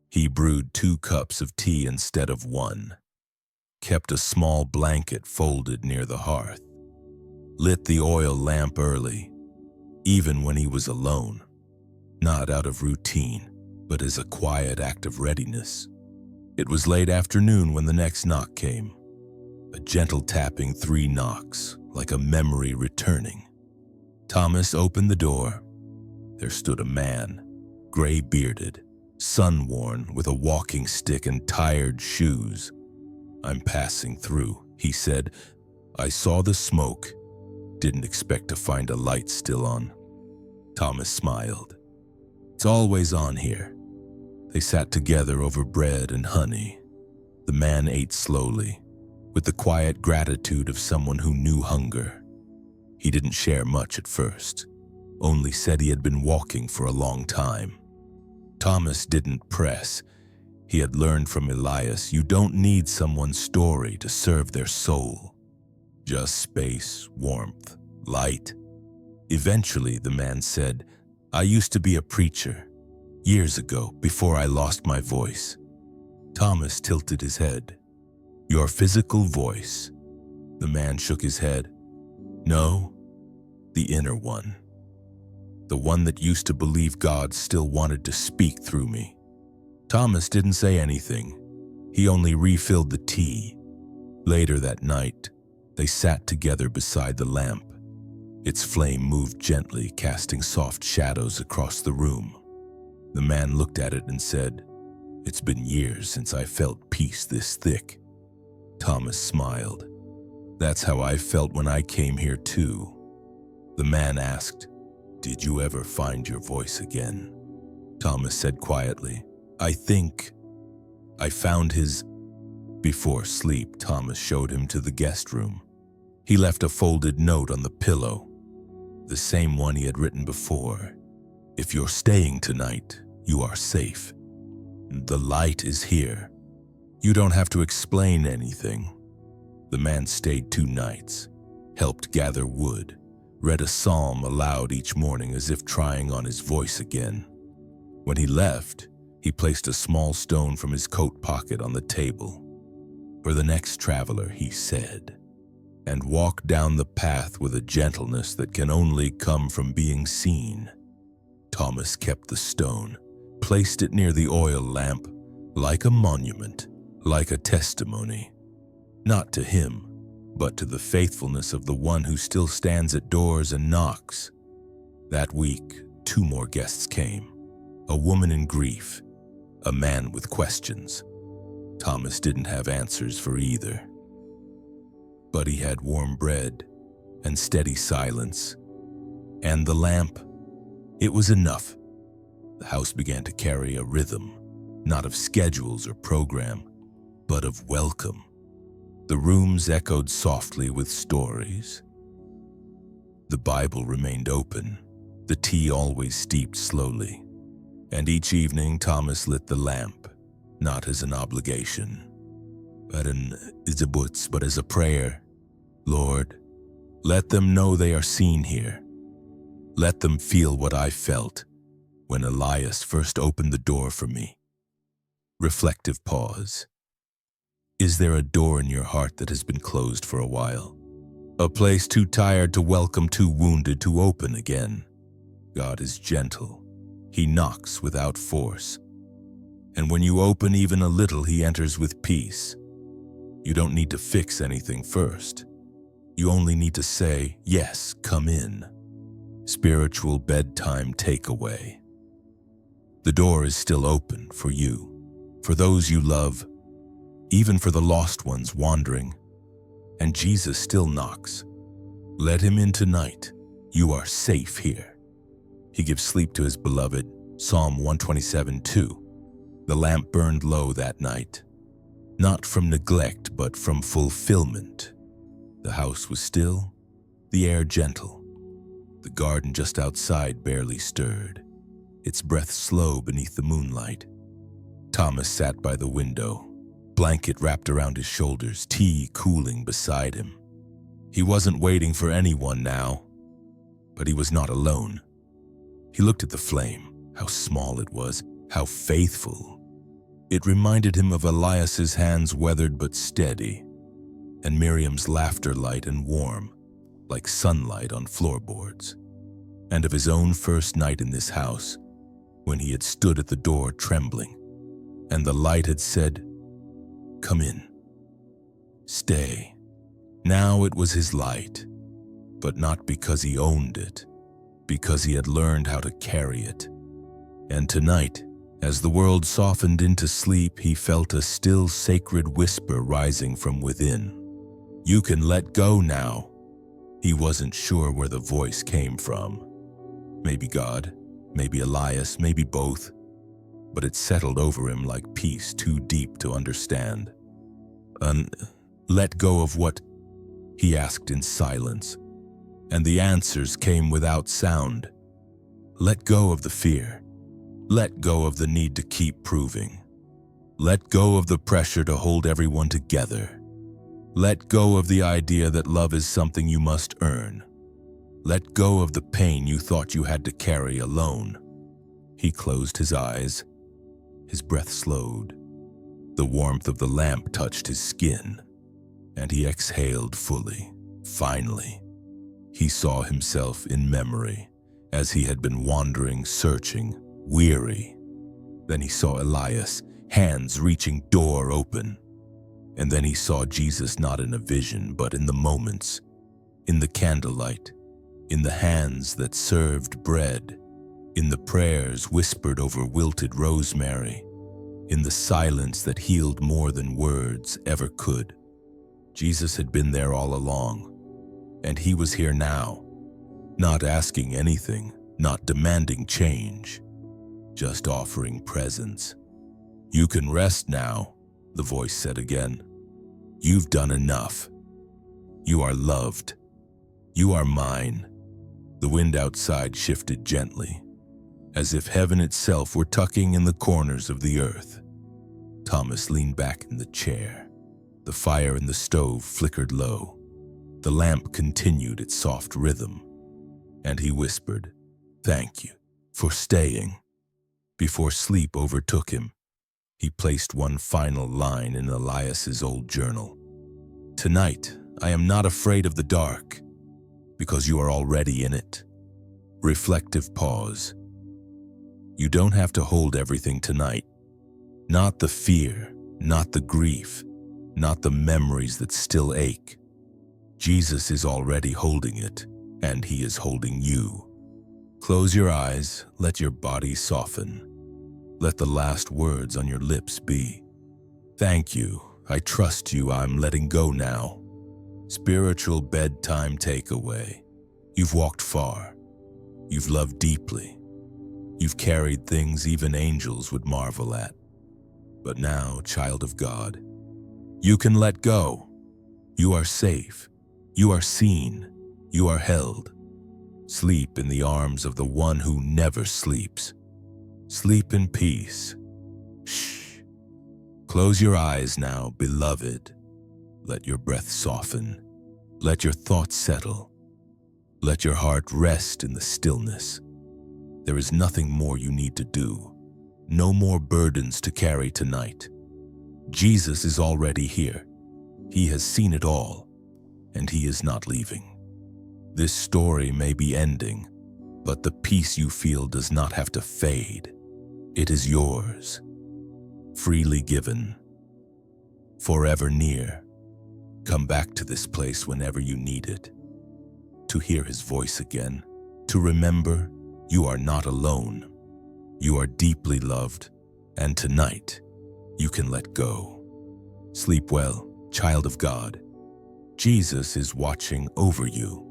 he brewed 2 cups of tea instead of 1, kept a small blanket folded near the hearth, lit the oil lamp early, even when he was alone, not out of routine, but as a quiet act of readiness. It was late afternoon when the next knock came, a gentle tapping 3 knocks, like a memory returning. Thomas opened the door. There stood a man, gray-bearded, sun-worn, with a walking stick and tired shoes. "I'm passing through," he said. "I saw the smoke. Didn't expect to find a light still on." Thomas smiled. "It's always on here." They sat together over bread and honey. The man ate slowly, with the quiet gratitude of someone who knew hunger. He didn't share much at first, only said he had been walking for a long time. Thomas didn't press. He had learned from Elias, you don't need someone's story to serve their soul. Just space, warmth, light. Eventually, the man said, "I used to be a preacher, years ago, before I lost my voice." Thomas tilted his head. "Your physical voice?" The man shook his head. "No, the inner one. The one that used to believe God still wanted to speak through me." Thomas didn't say anything. He only refilled the tea. Later that night, they sat together beside the lamp. Its flame moved gently, casting soft shadows across the room. The man looked at it and said, "It's been years since I felt peace this thick." Thomas smiled. "That's how I felt when I came here too." The man asked, "Did you ever find your voice again?" Thomas said quietly, I think I found his... Before sleep, Thomas showed him to the guest room. He left a folded note on the pillow, the same one he had written before. If you're staying tonight, you are safe. The light is here. You don't have to explain anything. The man stayed 2 nights, helped gather wood, read a psalm aloud each morning as if trying on his voice again. When he left, he placed a small stone from his coat pocket on the table. For the next traveler, he said, and walk down the path with a gentleness that can only come from being seen. Thomas kept the stone, placed it near the oil lamp, like a monument, like a testimony, not to him, but to the faithfulness of the one who still stands at doors and knocks. That week, 2 more guests came, a woman in grief, a man with questions. Thomas didn't have answers for either. But he had warm bread and steady silence. And the lamp, it was enough. The house began to carry a rhythm, not of schedules or program, but of welcome. The rooms echoed softly with stories. The Bible remained open, the tea always steeped slowly. And each evening Thomas lit the lamp, not as an obligation, but as a prayer. Lord, let them know they are seen here. Let them feel what I felt when Elias first opened the door for me. Reflective pause. Is there a door in your heart that has been closed for a while? A place too tired to welcome, too wounded to open again? God is gentle. He knocks without force. And when you open even a little, he enters with peace. You don't need to fix anything first. You only need to say, yes, come in. Spiritual bedtime takeaway. The door is still open for you, for those you love, even for the lost ones wandering. And Jesus still knocks. Let him in tonight. You are safe here. He gives sleep to his beloved, Psalm 127:2. The lamp burned low that night, not from neglect, but from fulfillment. The house was still, the air gentle. The garden just outside barely stirred, its breath slow beneath the moonlight. Thomas sat by the window, blanket wrapped around his shoulders, tea cooling beside him. He wasn't waiting for anyone now, but he was not alone. He looked at the flame, how small it was, how faithful. It reminded him of Elias's hands, weathered but steady, and Miriam's laughter light and warm, like sunlight on floorboards, and of his own first night in this house, when he had stood at the door trembling, and the light had said, "Come in. Stay." Now it was his light, but not because he owned it, because he had learned how to carry it. And tonight, as the world softened into sleep, he felt a still sacred whisper rising from within. You can let go now. He wasn't sure where the voice came from. Maybe God, maybe Elias, maybe both. But it settled over him like peace too deep to understand. Let go of what? He asked in silence. And the answers came without sound. Let go of the fear. Let go of the need to keep proving. Let go of the pressure to hold everyone together. Let go of the idea that love is something you must earn. Let go of the pain you thought you had to carry alone. He closed his eyes. His breath slowed. The warmth of the lamp touched his skin, and he exhaled fully. Finally, he saw himself in memory as he had been wandering, searching, weary. Then he saw Elias, hands reaching, door open. And then he saw Jesus not in a vision, but in the moments, in the candlelight, in the hands that served bread, in the prayers whispered over wilted rosemary, in the silence that healed more than words ever could. Jesus had been there all along, and he was here now, not asking anything, not demanding change, just offering presence. You can rest now, the voice said again. You've done enough. You are loved. You are mine. The wind outside shifted gently, as if heaven itself were tucking in the corners of the earth. Thomas leaned back in the chair. The fire in the stove flickered low. The lamp continued its soft rhythm, and he whispered, "Thank you for staying." Before sleep overtook him, he placed one final line in Elias's old journal. "Tonight, I am not afraid of the dark, because you are already in it." Reflective pause. You don't have to hold everything tonight. Not the fear, not the grief, not the memories that still ache. Jesus is already holding it, and he is holding you. Close your eyes, let your body soften. Let the last words on your lips be, "Thank you, I trust you, I'm letting go now." Spiritual bedtime takeaway. You've walked far. You've loved deeply. You've carried things even angels would marvel at. But now, child of God, you can let go. You are safe. You are seen. You are held. Sleep in the arms of the one who never sleeps. Sleep in peace. Shh. Close your eyes now, beloved. Let your breath soften. Let your thoughts settle. Let your heart rest in the stillness. There is nothing more you need to do. No more burdens to carry tonight. Jesus is already here. He has seen it all, and he is not leaving. This story may be ending, but the peace you feel does not have to fade. It is yours, freely given, forever near. Come back to this place whenever you need it, to hear his voice again, to remember you are not alone. You are deeply loved, and tonight you can let go. Sleep well, child of God. Jesus is watching over you.